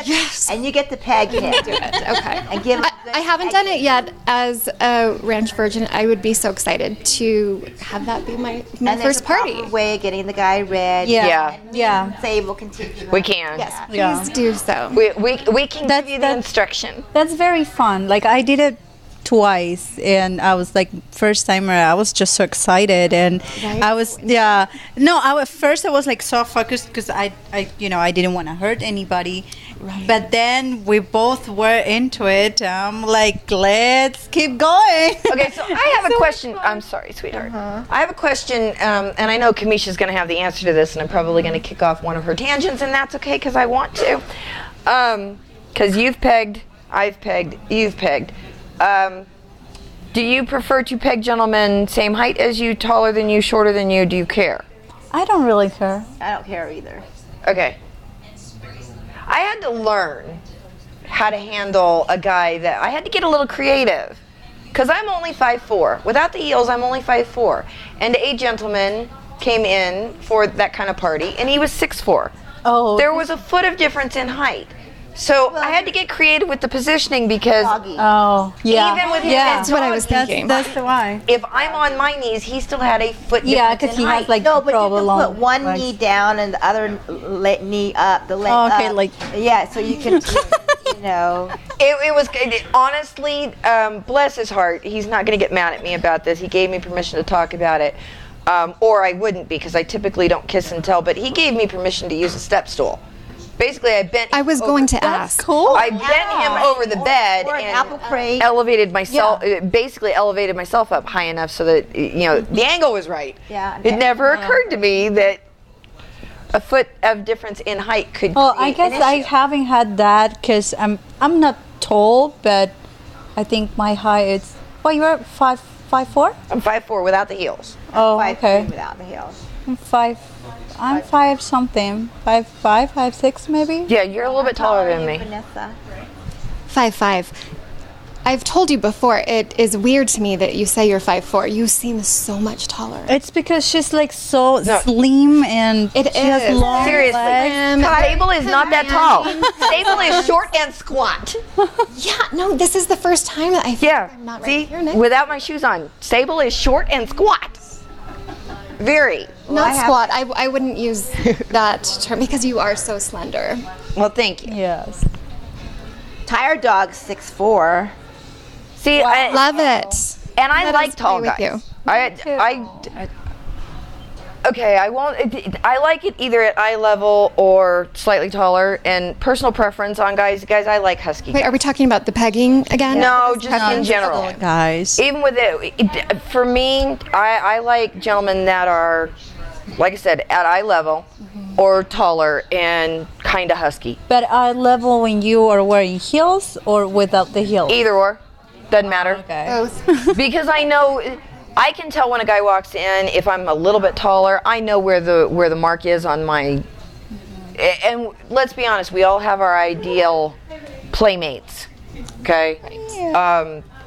and you get to peg him. Okay. And give him I haven't done it yet. As a ranch virgin, I would be so excited to have that be my And there's first a proper party. way of getting the guy red. Yeah. And Yeah. Say we'll continue. We can. Yes, please Yeah. do so. We can That's- give you the that's- instruction. That's very fun. Like I did it twice, and I was like first timer. I was just so excited, and Right? I was at first I was like so focused because I didn't want to hurt anybody. Right. But then we both were into it. I'm like, let's keep going. Okay, so I have a question. I'm sorry, sweetheart. I have a question, and I know Kamisha's going to have the answer to this, and I'm probably going to kick off one of her tangents, and that's okay because I want to. Because you've pegged, I've pegged, you've pegged. Do you prefer to peg gentlemen same height as you, taller than you, shorter than you? Do you care? I don't really care. I don't care either. Okay. I had to learn how to handle a guy that I had to get a little creative because I'm only 5'4". Without the heels, I'm only 5'4". And a gentleman came in for that kind of party, and he was 6'4". Oh. There was a foot of difference in height. So I had to get creative with the positioning because Doggy. Oh, yeah. even with his That's what I was That's thinking. the why. if I'm on my knees, he still had a foot Yeah, difference because in he height. has like No, but you probably can long put one legs. knee down and the other knee up, the leg Oh, okay, up. like- Yeah, so you can, you know. It was honestly, bless his heart. He's not going to get mad at me about this. He gave me permission to talk about it, or I wouldn't because I typically don't kiss and tell. But he gave me permission to use a step stool. Basically, I bent. I was over- going to ask. Cool. I bent him over the bed Or an and apple crate. elevated myself. Basically, elevated myself up high enough so that the angle was right. Yeah. It never occurred to me that a foot of difference in height could. Well, I create guess an I issue. haven't had that because I'm not tall, but I think my height is. Well, you're 5'4"? I'm 5'4" without the heels. Oh, 5'3" okay. without the heels. I'm 5 something. 5'5", 5'6" maybe. Yeah, you're a little bit taller than me. Vanessa. 5'5". I've told you before, it is weird to me that you say you're 5'4". You seem so much taller. It's because she's like so slim and It she has is. long Seriously. legs. Sable is not that tall. Sable is short and squat. Yeah, no, this is the first time that I think Yeah. I'm not See, right here, Nick. without my shoes on, Sable is short and squat. Very. Not squat. I wouldn't use that term because you are so slender. Well, thank you. Yes. Tired Dog 6'4". See, Love it. and I Let like us tall play with guys. you. Okay, I won't. I like it either at eye level or slightly taller. And personal preference on guys, I like husky. Wait, are we talking about the pegging again? No, just in general. Guys. Even with it, for me, I like gentlemen that are, like I said, at eye level or taller and kind of husky. But eye level when you are wearing heels or without the heels? Either or, doesn't matter. Okay. Both. Because I know, I can tell when a guy walks in if I'm a little bit taller. I know where the mark is on my. And let's be honest, we all have our ideal playmates. Okay.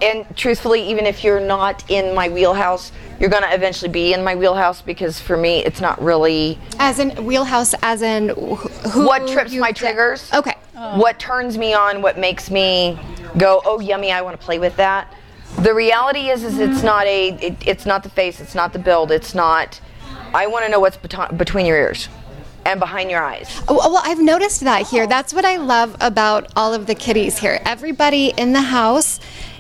And truthfully, even if you're not in my wheelhouse, you're gonna eventually be in my wheelhouse because for me, it's not really As in wheelhouse, as in who what trips you my di- triggers. Okay. What turns me on, what makes me go, oh yummy, I want to play with that. The reality is it's not it's not the face, it's not the build, it's not. I want to know what's between your ears and behind your eyes. Oh, well, I've noticed that here. That's what I love about all of the kitties here. Everybody in the house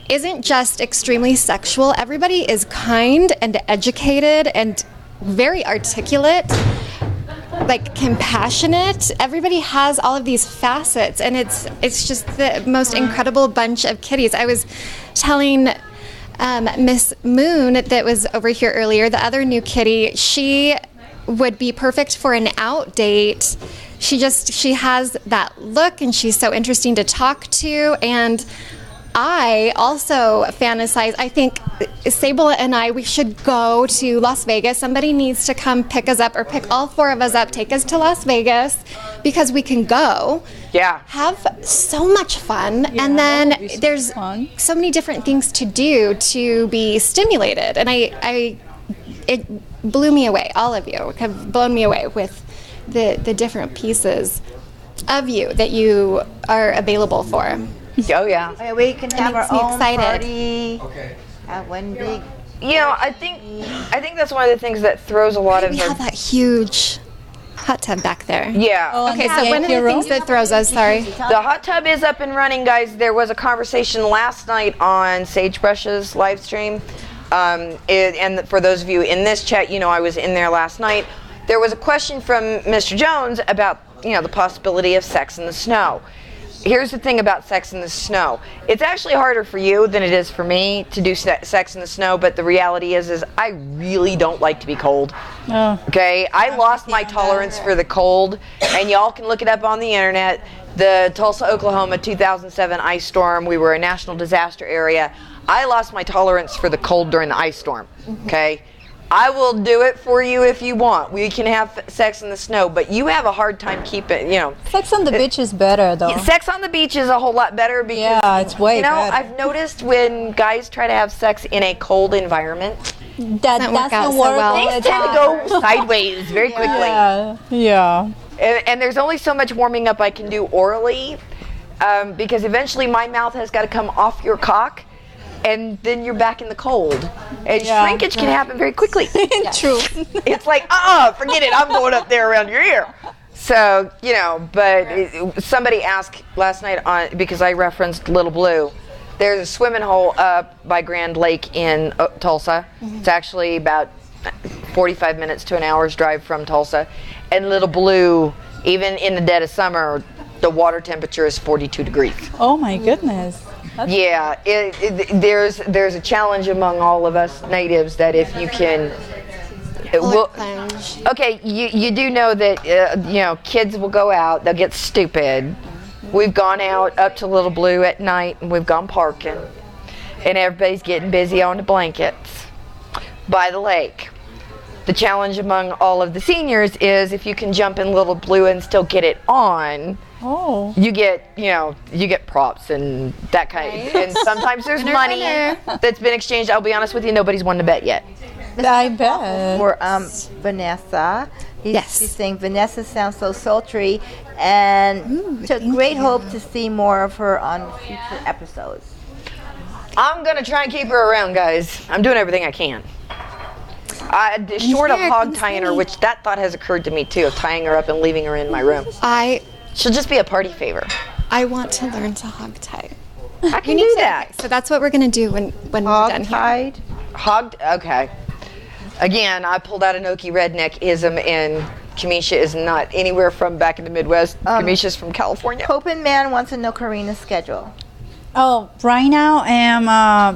isn't just extremely sexual. Everybody is kind and educated and very articulate, like compassionate. Everybody has all of these facets, and it's just the most incredible bunch of kitties. I was telling Miss Moon that was over here earlier, the other new kitty, she would be perfect for an out date. She has that look, and she's so interesting to talk to. And I also fantasize, I think Sable and I, we should go to Las Vegas. Somebody needs to come pick us up or pick all four of us up, take us to Las Vegas because we can go. Yeah. Have so much fun. And then there's so many different things to do to be stimulated. And it blew me away. All of you have blown me away with the different pieces of you that you are available for. Oh yeah. Okay, we can have our makes me own excited. party. Okay. Have one big. You know, I think that's one of the things that throws a lot of We have that huge hot tub back there. yeah. Okay, so one of the things that throws us, sorry. The hot tub is up and running, guys. There was a conversation last night on Sagebrush's live stream. And for those of you in this chat, you know I was in there last night. There was a question from Mr. Jones about, the possibility of sex in the snow. Here's the thing about sex in the snow. It's actually harder for you than it is for me to do sex in the snow, but the reality is I really don't like to be cold. Okay? I lost my tolerance for the cold, and y'all can look it up on the internet. The Tulsa, Oklahoma 2007 ice storm, we were a national disaster area. I lost my tolerance for the cold during the ice storm. Okay? I will do it for you if you want. We can have sex in the snow, but you have a hard time keeping, Sex on the beach is better though. Sex on the beach is a whole lot better because, Yeah, it's way better. I've noticed when guys try to have sex in a cold environment, That Doesn't work doesn't out so work well. all things the tend to time. go sideways very quickly. Yeah. And there's only so much warming up I can do orally because eventually my mouth has got to come off your cock. And then you're back in the cold. And shrinkage can happen very quickly. True. It's like, forget it. I'm going up there around your ear. So, but somebody asked last night because I referenced Little Blue. There's a swimming hole up by Grand Lake in Tulsa. It's actually about 45 minutes to an hour's drive from Tulsa. And Little Blue, even in the dead of summer, the water temperature is 42 degrees. Oh my goodness. Yeah, there's a challenge among all of us natives that if you can, Plunge. okay, you do know that kids will go out, they'll get stupid. We've gone out up to Little Blue at night and we've gone parking, and everybody's getting busy on the blankets. by the lake. The challenge among all of the seniors is if you can jump in Little Blue and still get it on, Oh. you get props and that kind. And sometimes there's money that's been exchanged. I'll be honest with you, nobody's won to bet yet. I bet. For Vanessa. Yes. She's saying Vanessa sounds so sultry and took great hope to see more of her on future episodes. I'm gonna try and keep her around, guys. I'm doing everything I can. Short of hog tying her, which that thought has occurred to me too, of tying her up and leaving her in my room. She'll just be a party favor. I want to learn to hog tie. I can do that. So that's what we're gonna do when we're done here. Okay. Again, I pulled out an Okie redneck-ism, and Kamisha is not anywhere from back in the Midwest. Kamisha's from California. Copin Man wants to know Karina's schedule. Oh, right now I am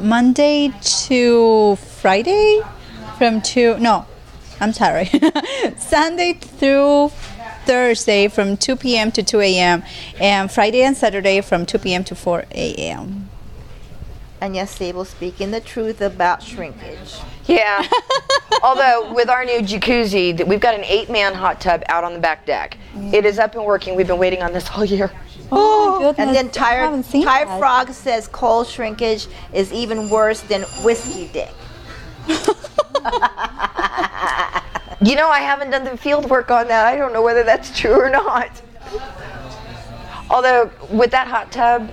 Monday to Friday from 2, no, I'm sorry. Sunday through Thursday from 2 p.m. to 2 a.m. and Friday and Saturday from 2 p.m. to 4 a.m. And yes, Sable speaking the truth about shrinkage. Yeah. Although with our new jacuzzi, we've got an 8-man hot tub out on the back deck. It is up and working. We've been waiting on this all year. Oh, my goodness. And then I haven't seen Ty that. Frog says cold shrinkage is even worse than whiskey dick. You know, I haven't done the field work on that. I don't know whether that's true or not. Although, with that hot tub,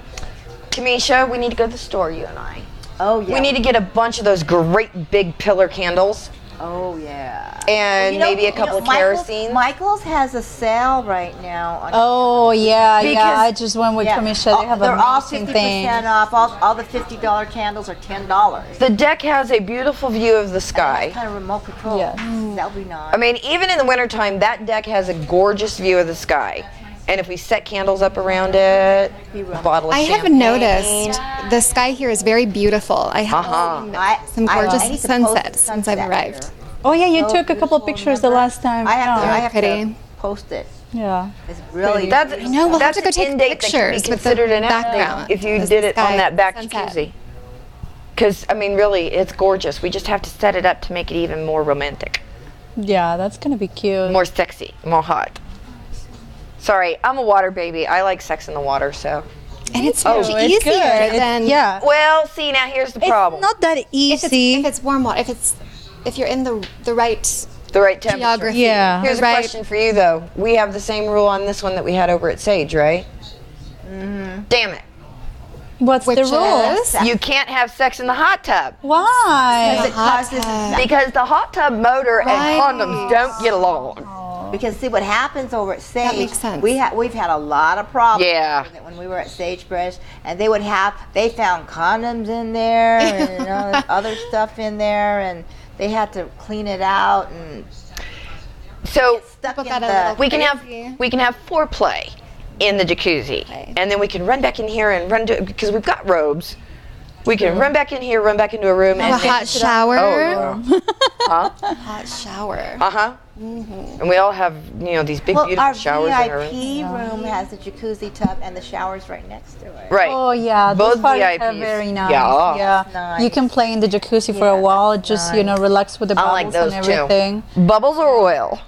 Kamisha, we need to go to the store, you and I. Oh, yeah. We need to get a bunch of those great big pillar candles. Oh, yeah. And maybe a couple of kerosene. Michael's has a sale right now. On Oh, yeah, Because- I just went with Kamisha. They have they're all amazing 50% things. off. All the $50 candles are $10. The deck has a beautiful view of the sky. Kind of remote control. Yes. That'll be nice. I mean, even in the wintertime, that deck has a gorgeous view of the sky. And if we set candles up around it, a bottle of I have champagne. noticed the sky here is very beautiful. I have some I gorgeous need to post sunsets the since I've sunset arrived. here. Oh, yeah, you So took a couple of beautiful, pictures the remember? last time. I have to, Yeah. I have Pretty. to post it. Yeah. It's really That's, I know, we'll that's have to go an take end date that can be pictures with the considered an out date background. if you Because did the it on sky, that back sunset. jacuzzi. Because, I mean, really, it's gorgeous. We just have to set it up to make it even more romantic, Yeah, that's going to be cute. more sexy, more hot. Sorry, I'm a water baby. I like sex in the water, so. And it's Oh, much it's easier good. than Yeah. Well, see, now here's the It's problem. not that easy. if it's warm water. If you're in the right The right temperature. geography. Yeah. Here's a right. question for you, though. We have the same rule on this one that we had over at Sage, right? Mm-hmm. Damn it. What's Which the rule? is You can't have sex in the hot tub. Why? It causes Because the hot tub motor Right. and condoms don't get along. because see what happens over at Sage. makes sense. We've had a lot of problems. Yeah. with it when we were at Sagebrush, and they found condoms in there and all this other stuff in there, and they had to clean it out and So stuck Put in that a little the. we can have foreplay in the jacuzzi, Okay. and then we can run back in here and run to, because we've got robes. We can run back in here, run back into a room, a and hot shower. Oh, yeah. Hot shower. And we all have these big Well, beautiful our showers in our room. VIP room has a jacuzzi tub and the showers right next to it. Right. Oh, yeah. Both Those parties are VIPs. very nice. Yeah. Yeah. Nice. You can play in the jacuzzi for a while, just, relax with the I bubbles like those and too. everything. Bubbles or oil?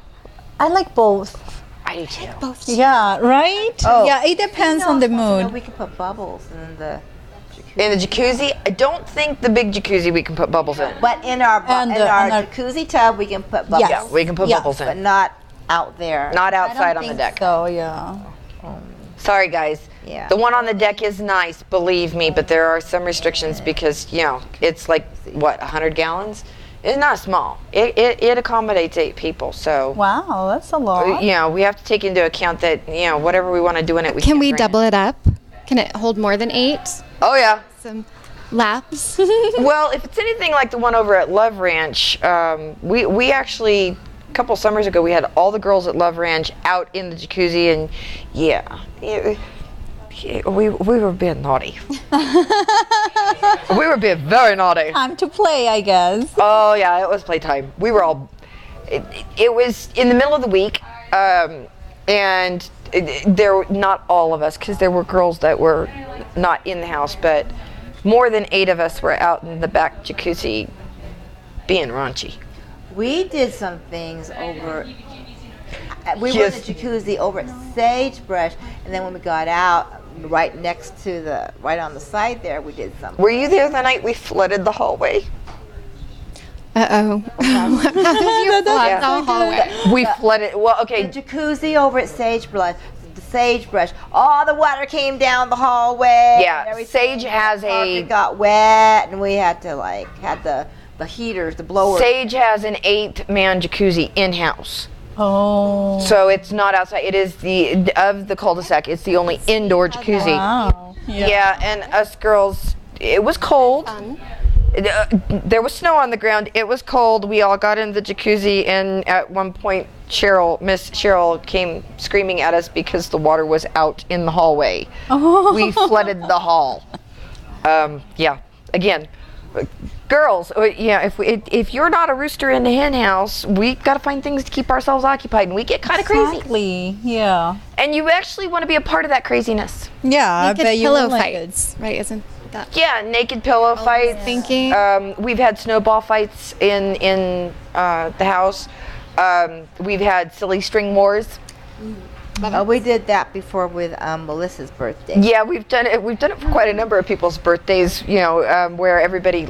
I like both. I do too. Both. Yeah, right? Oh. Yeah, it depends on the mood. We could put bubbles in the. In the jacuzzi, I don't think the big jacuzzi we can put bubbles in. But in our And the- and our- jacuzzi tub, we can put bubbles. Yes. Yeah, we can put Yes. bubbles But in. not out there. Not I don't outside on the think deck. So, yeah. Sorry, guys. Yeah. The one on the deck is nice, believe me, but there are some restrictions because, it's like, 100 gallons? It's not small. It accommodates 8 people, so. Wow, that's a lot. We have to take into account that, whatever we want to do in it, we Can can't we bring double it up? Can it hold more than 8? Oh, yeah. Some laps. Well, if it's anything like the one over at Love Ranch, we actually, a couple summers ago, we had all the girls at Love Ranch out in the jacuzzi, and we were being naughty. We were being very naughty. Time to play, I guess. Oh yeah, it was playtime. We were all. It was in the middle of the week, and there were not all of us because there were girls that were not in the house, but more than 8 of us were out in the back jacuzzi being raunchy. We did some things over. We Yes. were in the jacuzzi over at Sagebrush, and then when we got out, right next to right on the side there, we did some. Were you there the night we flooded the hallway? Uh-oh. How did you flood the hallway? We flooded. Well, okay. The jacuzzi over at Sagebrush. The Sagebrush. All the water came down the hallway. Yeah, and everything. Sage has The a- carpet got wet, and we had to had the heaters, the blowers. Sage has an 8-man jacuzzi in-house. Oh. So it's not outside. It is of the cul-de-sac. It's the only indoor jacuzzi. Wow. Yeah, and us girls, it was cold. There was snow on the ground. It was cold. We all got in the jacuzzi, and at one point, Miss Cheryl came screaming at us because the water was out in the hallway. Oh. We flooded the hall. Yeah. Again, girls. Yeah. If you're not a rooster in the hen house, we got to find things to keep ourselves occupied, and we get kind of crazy. Exactly. Yeah. And you actually want to be a part of that craziness. Yeah. I Naked bet you pillow would like it. fights, right? Isn't that Yeah, naked pillow fights. thinking? We've had snowball fights in the house. We've had silly string wars. Oh, we did that before with Melissa's birthday. Yeah, we've done it. We've done it for quite a number of people's birthdays. You know, where everybody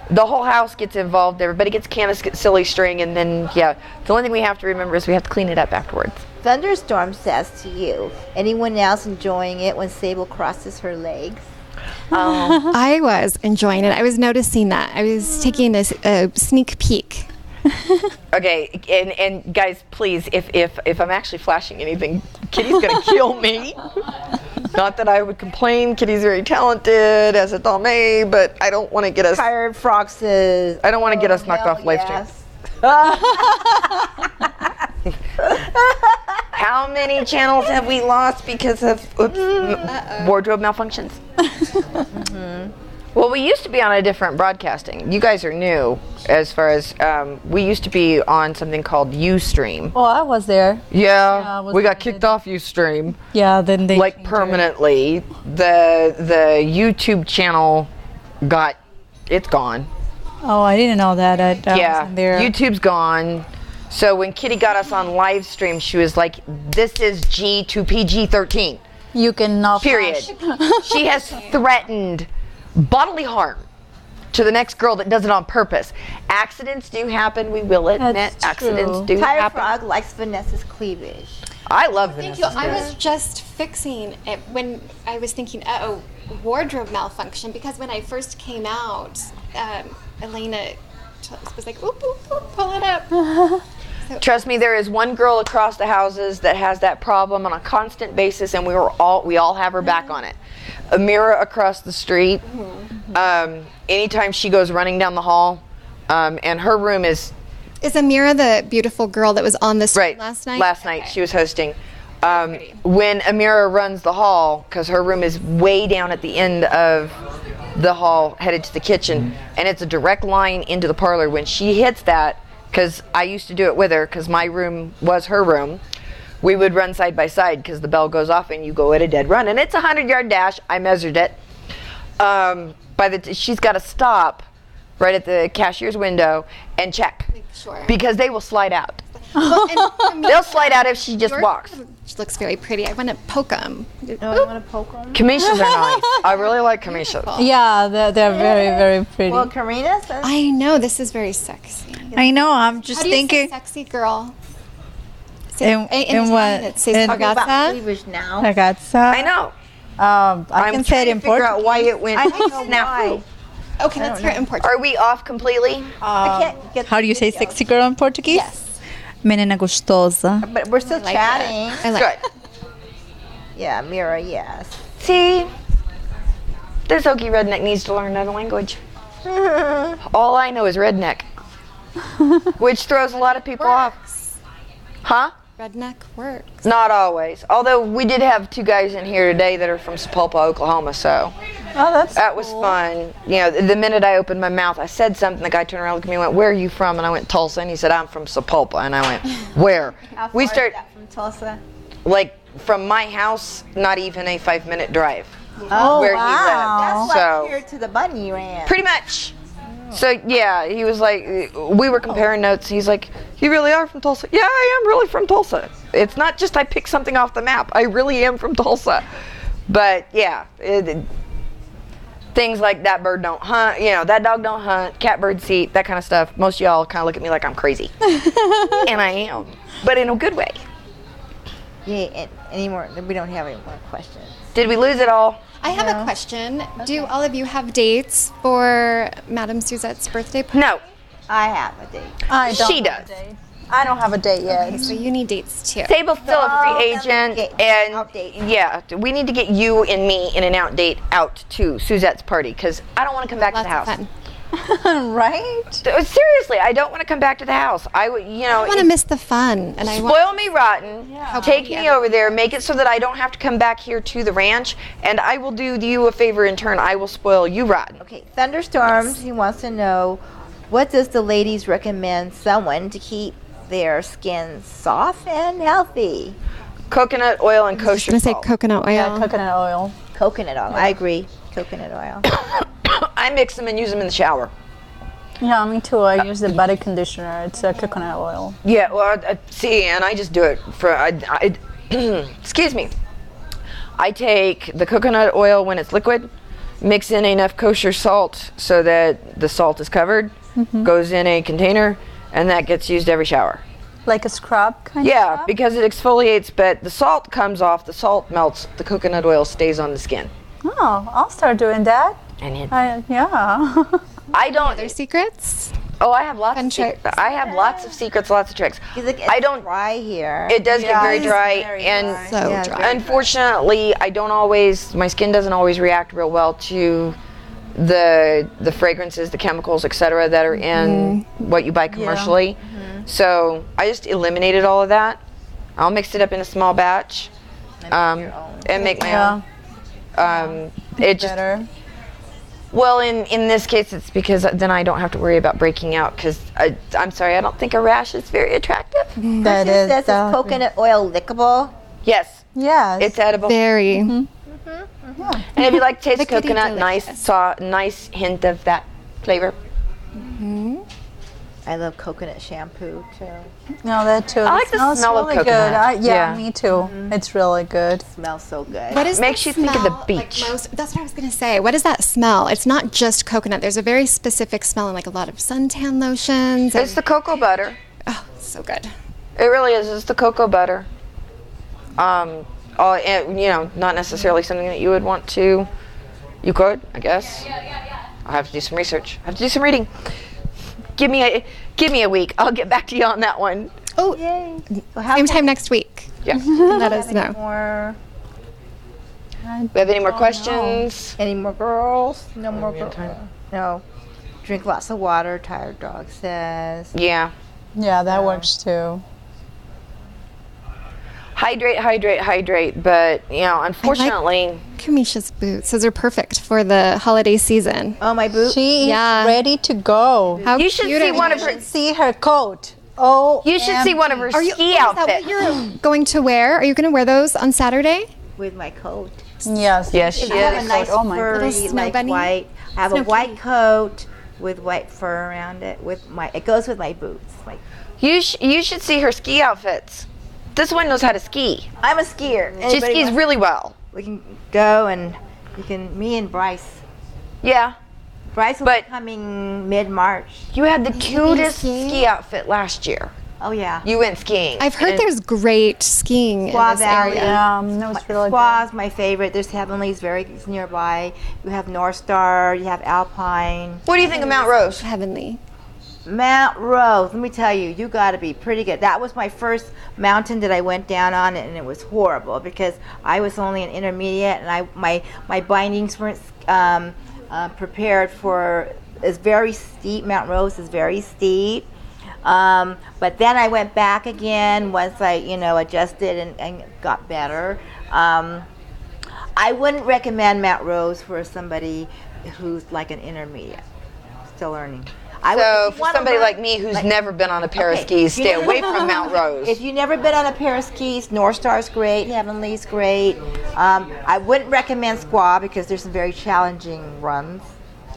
the whole house gets involved. Everybody gets a can of silly string, and then the only thing we have to remember is we have to clean it up afterwards. Thunderstorm says to you, anyone else enjoying it when Sable crosses her legs? I was enjoying it. I was noticing that. I was taking a sneak peek. Okay, and guys, please, if I'm actually flashing anything, Kitty's gonna kill me. Not that I would complain. Kitty's very talented as a Dalmay, but I don't want to get us. Tired Frog says, I don't want to get us knocked hell off live stream. yes. How many channels have we lost because of wardrobe malfunctions? Well, we used to be on a different broadcasting. You guys are new as far as we used to be on something called Ustream. Oh, I was there. Yeah, I was we got on kicked it. off Ustream Yeah. Then they like changed it. permanently. The YouTube channel it's gone. Oh, I didn't know that. I Yeah, wasn't there. YouTube's gone. So when Kitty got us on live stream, she was like, "This is G to PG-13." You cannot. Period. She has threatened bodily harm to the next girl that does it on purpose. Accidents do happen. We will admit That's accidents true. do Tired happen. Frog likes Vanessa's cleavage. I love Thank Vanessa. you. I was just fixing it when I was thinking, wardrobe malfunction, because when I first came out, Elena was like, oop, oop, oop, pull it up. Trust me, there is one girl across the houses that has that problem on a constant basis, and we all have her back on it. Amira across the street. Anytime she goes running down the hall, and her room is Is Amira the beautiful girl that was on the stream right. last night? Last night Okay. she was hosting. Pretty. When Amira runs the hall, because her room is way down at the end of the hall, headed to the kitchen, and it's a direct line into the parlor. When she hits that, because I used to do it with her, because my room was her room, we would run side by side because the bell goes off and you go at a dead run, and it's a 100-yard dash. I measured it. She's got to stop right at the cashier's window and check, Sure. because they will slide out. Well, and They'll slide out if she just Your- walks. She looks very pretty. I want to poke them. Oh, you want to poke them? Camishas are nice. I really like Camishas. Yeah, they're very, very pretty. Well, Karina says, I know, this is very sexy. I know. I'm just How do you say thinking. sexy girl? In Italian, what? it says In- about ragazza. cleavage now. Ragazza. I know. I I'm can say it trying in to figure out Portuguese. why it went I don't know snafu. why. Okay, let's hear it in Portuguese. Are we off completely? I can't get How do you say the video. sexy girl in Portuguese? Yes. Menina gostosa. But we're still I like chatting. that. I like Good. Yeah, Mira, yes. See, this Okie redneck needs to learn another language. All I know is redneck, which throws a lot of people off. Huh? redneck works. Not always. Although we did have 2 guys in here today that are from Sapulpa, Oklahoma, so Oh, that's that was fun. You know, the minute I opened my mouth, I said something. The guy turned around, looked at me, and went, "Where are you from?" And I went, "Tulsa." And he said, "I'm from Sapulpa." And I went, "Where?" How We far start is that from Tulsa? like from my house, not even a 5-minute drive. Oh, Where he wow. lived. That's So- like here to the bunny ranch. Pretty much. So yeah, he was like, we were comparing notes. He's like, you really are from Tulsa? Yeah, I am really from Tulsa. It's not just I picked something off the map. I really am from Tulsa. But yeah, things like that bird don't hunt, that dog don't hunt, cat bird seat, that kind of stuff. Most of y'all kind of look at me like I'm crazy. And I am, but in a good way. Yeah, we don't have any more questions. Did we lose it all? I have a question. Do all of you have dates for Madame Suzette's birthday party? No. I have a date. I don't She have does. a date. I don't have a date yet. Okay, so you need dates too. Sable's still a free agent, and outdate. yeah, we need to get you and me in an out date out to Suzette's party because I don't want to come back to the Lots house. of fun. Right? Seriously, I don't want to come back to the house. I want to miss the fun, and I spoil me rotten. Take me over there, make it so that I don't have to come back here to the ranch, and I will do you a favor in turn. I will spoil you rotten. Okay, Thunderstorms, he wants to know, what does the ladies recommend someone to keep their skin soft and healthy? Coconut oil and I was kosher going to say salt. coconut oil. Yeah, coconut oil. Coconut oil. I agree. Coconut oil. I mix them and use them in the shower. Yeah, me too. I use the body conditioner. It's coconut oil. Yeah, well, see, and I just do it for, excuse me. I take the coconut oil when it's liquid, mix in enough kosher salt so that the salt is covered, goes in a container, and that gets used every shower. Like a scrub kind of Yeah, scrub? because it exfoliates, but the salt comes off, the salt melts, the coconut oil stays on the skin. Oh, I'll start doing that. And it, Yeah. I don't, Other secrets? oh, I have lots Fun of secrets. tricks. I have lots of secrets, lots of tricks. It's I don't, dry here. it does get very it's dry, very and dry. So Yeah, dry. very unfortunately, I don't always, my skin doesn't always react real well to the fragrances, the chemicals, etc. that are in what you buy commercially. So I just eliminated all of that. I'll mix it up in a small batch and make my own. It just, Better. well, in this case, it's because then I don't have to worry about breaking out. Because I'm sorry, I don't think a rash is very attractive. That It is. says it's coconut oil lickable. Yes, Yes. it's edible. Very. And if you like to taste Liquidy coconut, delicious. nice hint of that flavor. I love coconut shampoo too. No, that too. I like It the smells smell of really coconut. good. Yeah. Me too. It's really good. Smells so good. What is Makes the you think of the smell, beach. Like that's what I was going to say. What is that smell? It's not just coconut. There's a very specific smell in like a lot of suntan lotions. It's the cocoa butter. Oh, so good. It really is. It's the cocoa butter. And, not necessarily something that you would want to. You could, I guess. I'll have to do some research. I have to do some reading. Give me a week. I'll get back to you on that one. Oh, Yay. Well, how same time next week. Yeah. Let us know. more? We have any more questions? Any more girls? No more girls. No. Drink lots of water. Tired dog says. Yeah. Yeah, that works too. Hydrate. But unfortunately, Kamisha's boots. Those are perfect for the holiday season. Oh, my boot. She is Yeah. ready to go. How you should cute see are one you? of her. See her coat. Oh, You should see one of her Are you? ski Is that outfits. what you're going to wear? Are you going to wear those on Saturday? With my coat. Yes. Yes, she I have is. a nice Oh my furry, Little snow like bunny? white. I have Snow a white kitty. coat with white fur around it. It goes with my boots. You should see her ski outfits. This one knows how to ski. I'm a skier. She Anybody skis wants- really well. We can go and me and Bryce. Yeah. Bryce will But- be coming mid-March. You had the cutest skiing? ski outfit last year. Oh yeah. You went skiing. I've heard And- there's great skiing Squaw in this Valley. area. That was really Squaw's my favorite. There's Heavenly's very nearby. You have North Star. You have Alpine. What do you think of Mount Rose? Heavenly. Mount Rose. Let me tell you, you got to be pretty good. That was my first mountain that I went down on, and it was horrible because I was only an intermediate, and my bindings weren't prepared for. It's very steep. Mount Rose is very steep. But then I went back again once I, adjusted and got better. I wouldn't recommend Mount Rose for somebody who's like an intermediate, still learning. So for somebody like me who's never been on a pair of skis, stay away from Mount Rose. If you've never been on a pair of skis, North Star's great, Heavenly's great. I wouldn't recommend Squaw because there's some very challenging runs.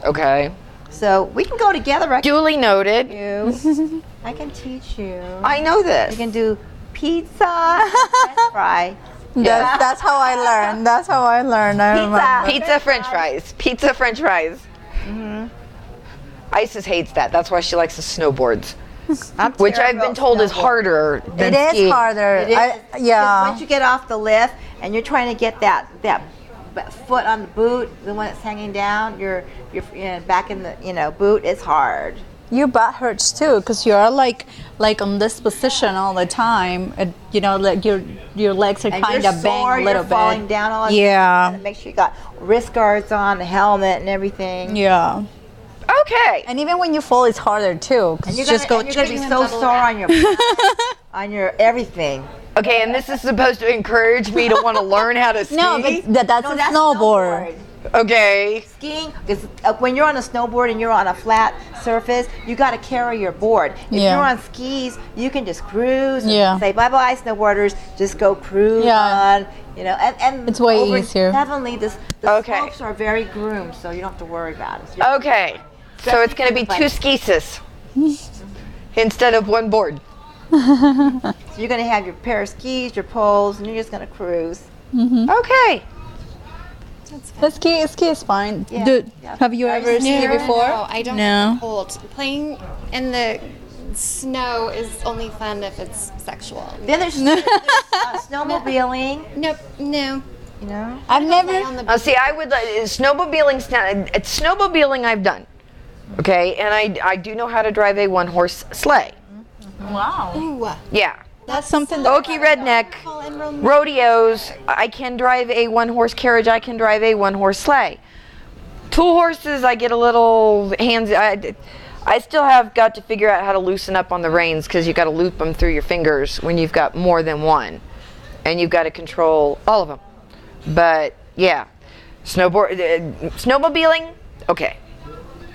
Okay. So we can go together. I can Duly noted. teach you. I can teach you. I know this. You can do pizza, and French fry. That's how I learned. That's how I learned. I remember. Pizza French fries. Pizza French fries. Isis hates that. That's why she likes the snowboards. Which I've been told is harder than It is skiing. harder. It is. Yeah. Once you get off the lift and you're trying to get that foot on the boot, the one that's hanging down, your back in the boot, it's hard. Your butt hurts too because you're like on this position all the time. Like your legs are And kind you're of sore, bent a little you're falling bit. down all the Yeah. time. Make sure you got wrist guards on, the helmet, and everything. Yeah. Okay. And even when you fall, it's harder too. 'Cause And you're just gonna, go. and you're gonna be so sore on your on your everything. Okay, and this is supposed to encourage me to want to learn how to ski? No, but that's No, a that's snowboard. Okay. Skiing, because when you're on a snowboard and you're on a flat surface, you got to carry your board. If Yeah. you're on skis, you can just cruise. And Yeah. say bye bye, snowboarders. Just go cruise Yeah. on. And It's way over easier. Heavenly, the Okay. slopes are very groomed, so you don't have to worry about it. So Okay. So it's going to be 2 skis instead of 1 board. you're going to have your pair of skis, your poles, and you're just going to cruise. Okay. The ski is fine. Yeah. Have you ever skied before? No, I don't No. like the cold. Playing in the snow is only fun if it's sexual. Then there's snowmobiling. Nope, no. You know. I've never. Lay on the See, I would snowmobiling I've done. Okay, and I do know how to drive a 1-horse sleigh. Wow. Ooh, Yeah. That's something that. Okie redneck. call in real Rodeos, I can drive a 1-horse carriage, I can drive a 1-horse sleigh. 2 horses, I get a little hands. I still have got to figure out how to loosen up on the reins because you got to loop them through your fingers when you've got more than one, and you've got to control all of them. But yeah, snowmobiling, okay.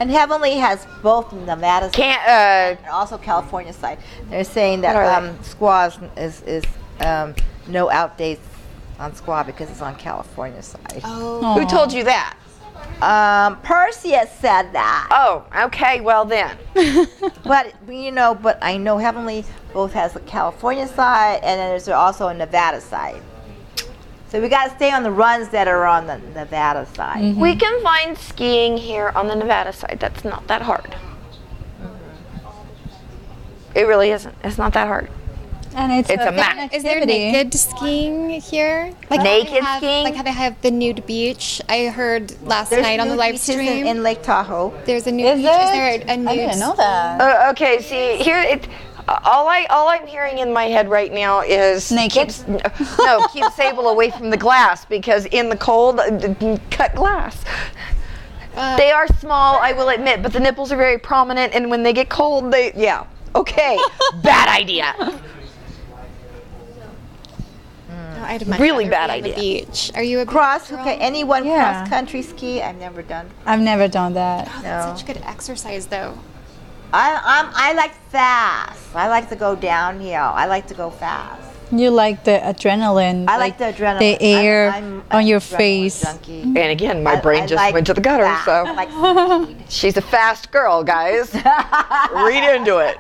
And Heavenly has both Nevada Can't. and also California side. They're saying that What are they? squaw is no outdates on squaw because it's on California side. Who told you that? Perseus said that. Oh, okay. Well then. But I know Heavenly both has the California side and then there's also a Nevada side. So we got to stay on the runs that are on the Nevada side. We can find skiing here on the Nevada side. That's not that hard. It really isn't. It's not that hard. And it's a fun map. Is there activity. naked skiing here? Like Naked how they have, skiing? Like how they have the nude beach. I heard last There's night on the nude live beaches stream. in Lake Tahoe. There's a nude Is beach. there? Is there a nude? I didn't know that. Okay, see here. All I'm hearing in my head right now is Naked. keep Sable away from the glass because in the cold, cut glass. They are small, I will admit, but the nipples are very prominent, and when they get cold, okay, bad idea. I'd much Really rather bad be on the idea. beach. Are you a Cross, beach girl? okay, anyone Yeah. cross country ski? I've never done. I've never done that. That's No. such good exercise, though. I like fast. I like to go downhill. I like to go fast. You like the adrenaline. I like the adrenaline. The air I'm on your adrenaline face. junkie. And again, my I brain just like went to the gutter, fast. so I like speed. she's a fast girl, guys. Read into it.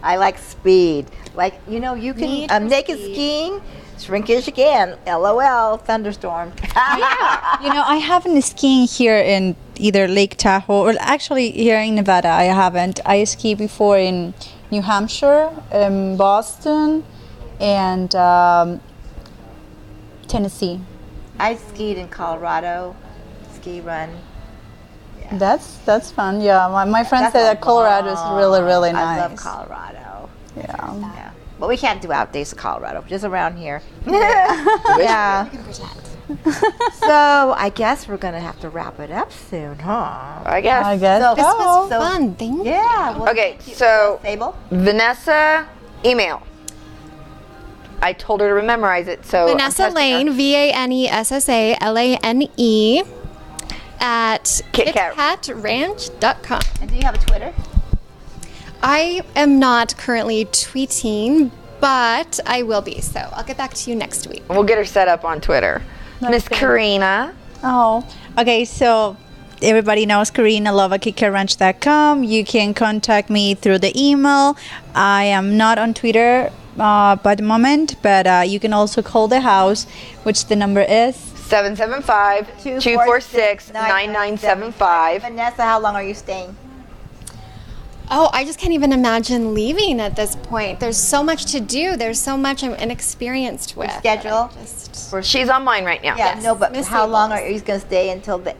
I like speed. Like you can Need for naked speed. skiing. Shrinkage again. LOL. Thunderstorm. I haven't skiing here in either Lake Tahoe or actually here in Nevada. I haven't. I skied before in New Hampshire, Boston, and Tennessee. I skied in Colorado. Ski run. That's fun. Yeah, my friend That's said a that Colorado is really really nice. I love Colorado. Yeah. Yeah. But we can't do outdays of Colorado, just around here. Yeah. So I guess we're gonna have to wrap it up soon, huh? I guess. I guess. So- This was So- fun. Thank you. Yeah. Well, Okay, thank you. so Sable. Vanessa, email. I told her to memorize it, so I'm Vanessa testing her. Lane, VANESSALANE at KitKat. KitKatRanch.com. And do you have a Twitter? I am not currently tweeting, but I will be. So I'll get back to you next week. We'll get her set up on Twitter. Miss Karina. Oh, okay. So everybody knows Karina Love at KitKatRanch.com. You can contact me through the email. I am not on Twitter by the moment, but you can also call the house, which the number is 775-246-9975. Vanessa, how long are you staying? Oh, I just can't even imagine leaving at this point. There's so much to do. There's so much I'm inexperienced with. Schedule? She's on mine right now. Yeah, no, but Miss how long Staples. are you going to stay until the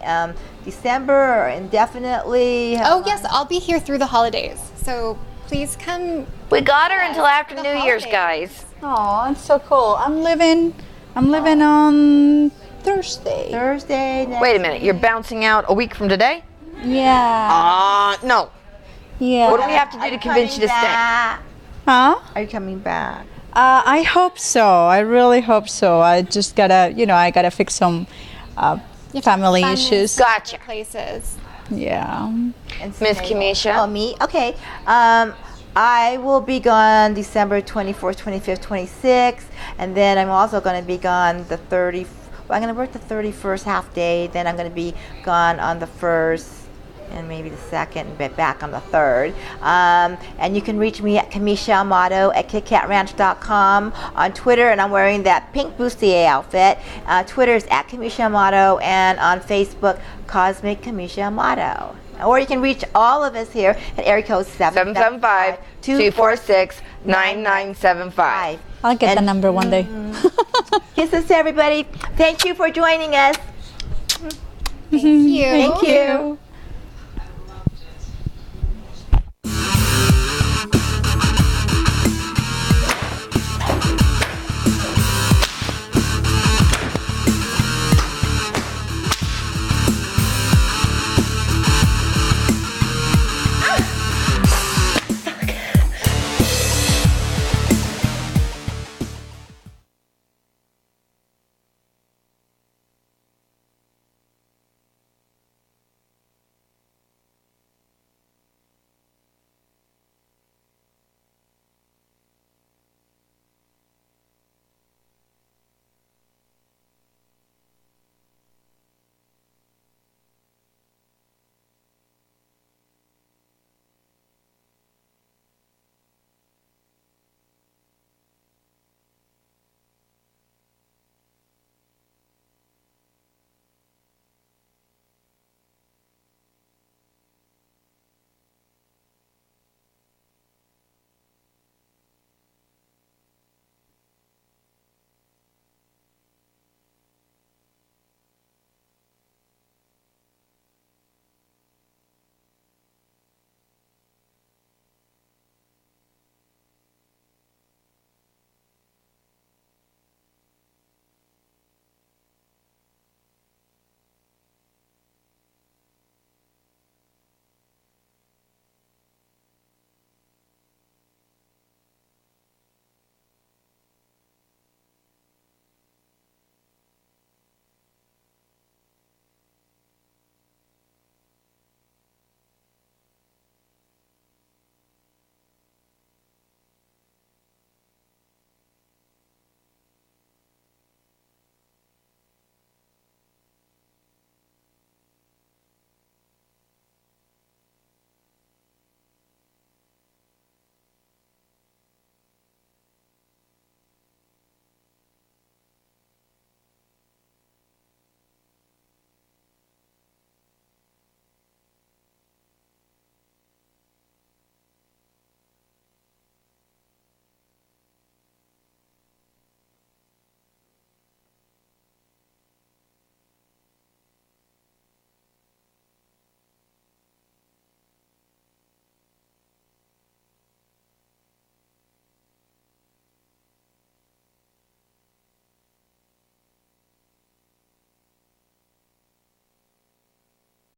December or indefinitely? Oh, yes, I'll be here through the holidays. So please come. We got her until after the New Year's, holidays. guys. Oh, it's so cool. I'm living on Thursday. Thursday. Wait a minute, you're bouncing out a week from today? Yeah. No. Yeah. What do we have to do to convince you to stay? Huh? Are you coming back? I hope so. I really hope so. I just gotta, I gotta fix some family Fun issues. Gotcha. Places. Yeah. Miss Kamisha? Oh, me? Okay. I will be gone December 24th, 25th, 26th, and then I'm also going to be gone the 30th. Well, I'm going to work the 31st half day, then I'm going to be gone on the 1st and maybe the 2nd and be back on the 3rd. And you can reach me at Kamisha Amato at KitKatRanch.com on Twitter, and I'm wearing that pink bustier outfit. Twitter is at Kamisha Amato, and on Facebook, Cosmic Kamisha Amato. Or you can reach all of us here at area code 775-246-9975. I'll get the number one day. Kisses to everybody. Thank you for joining us. Thank you. Thank you.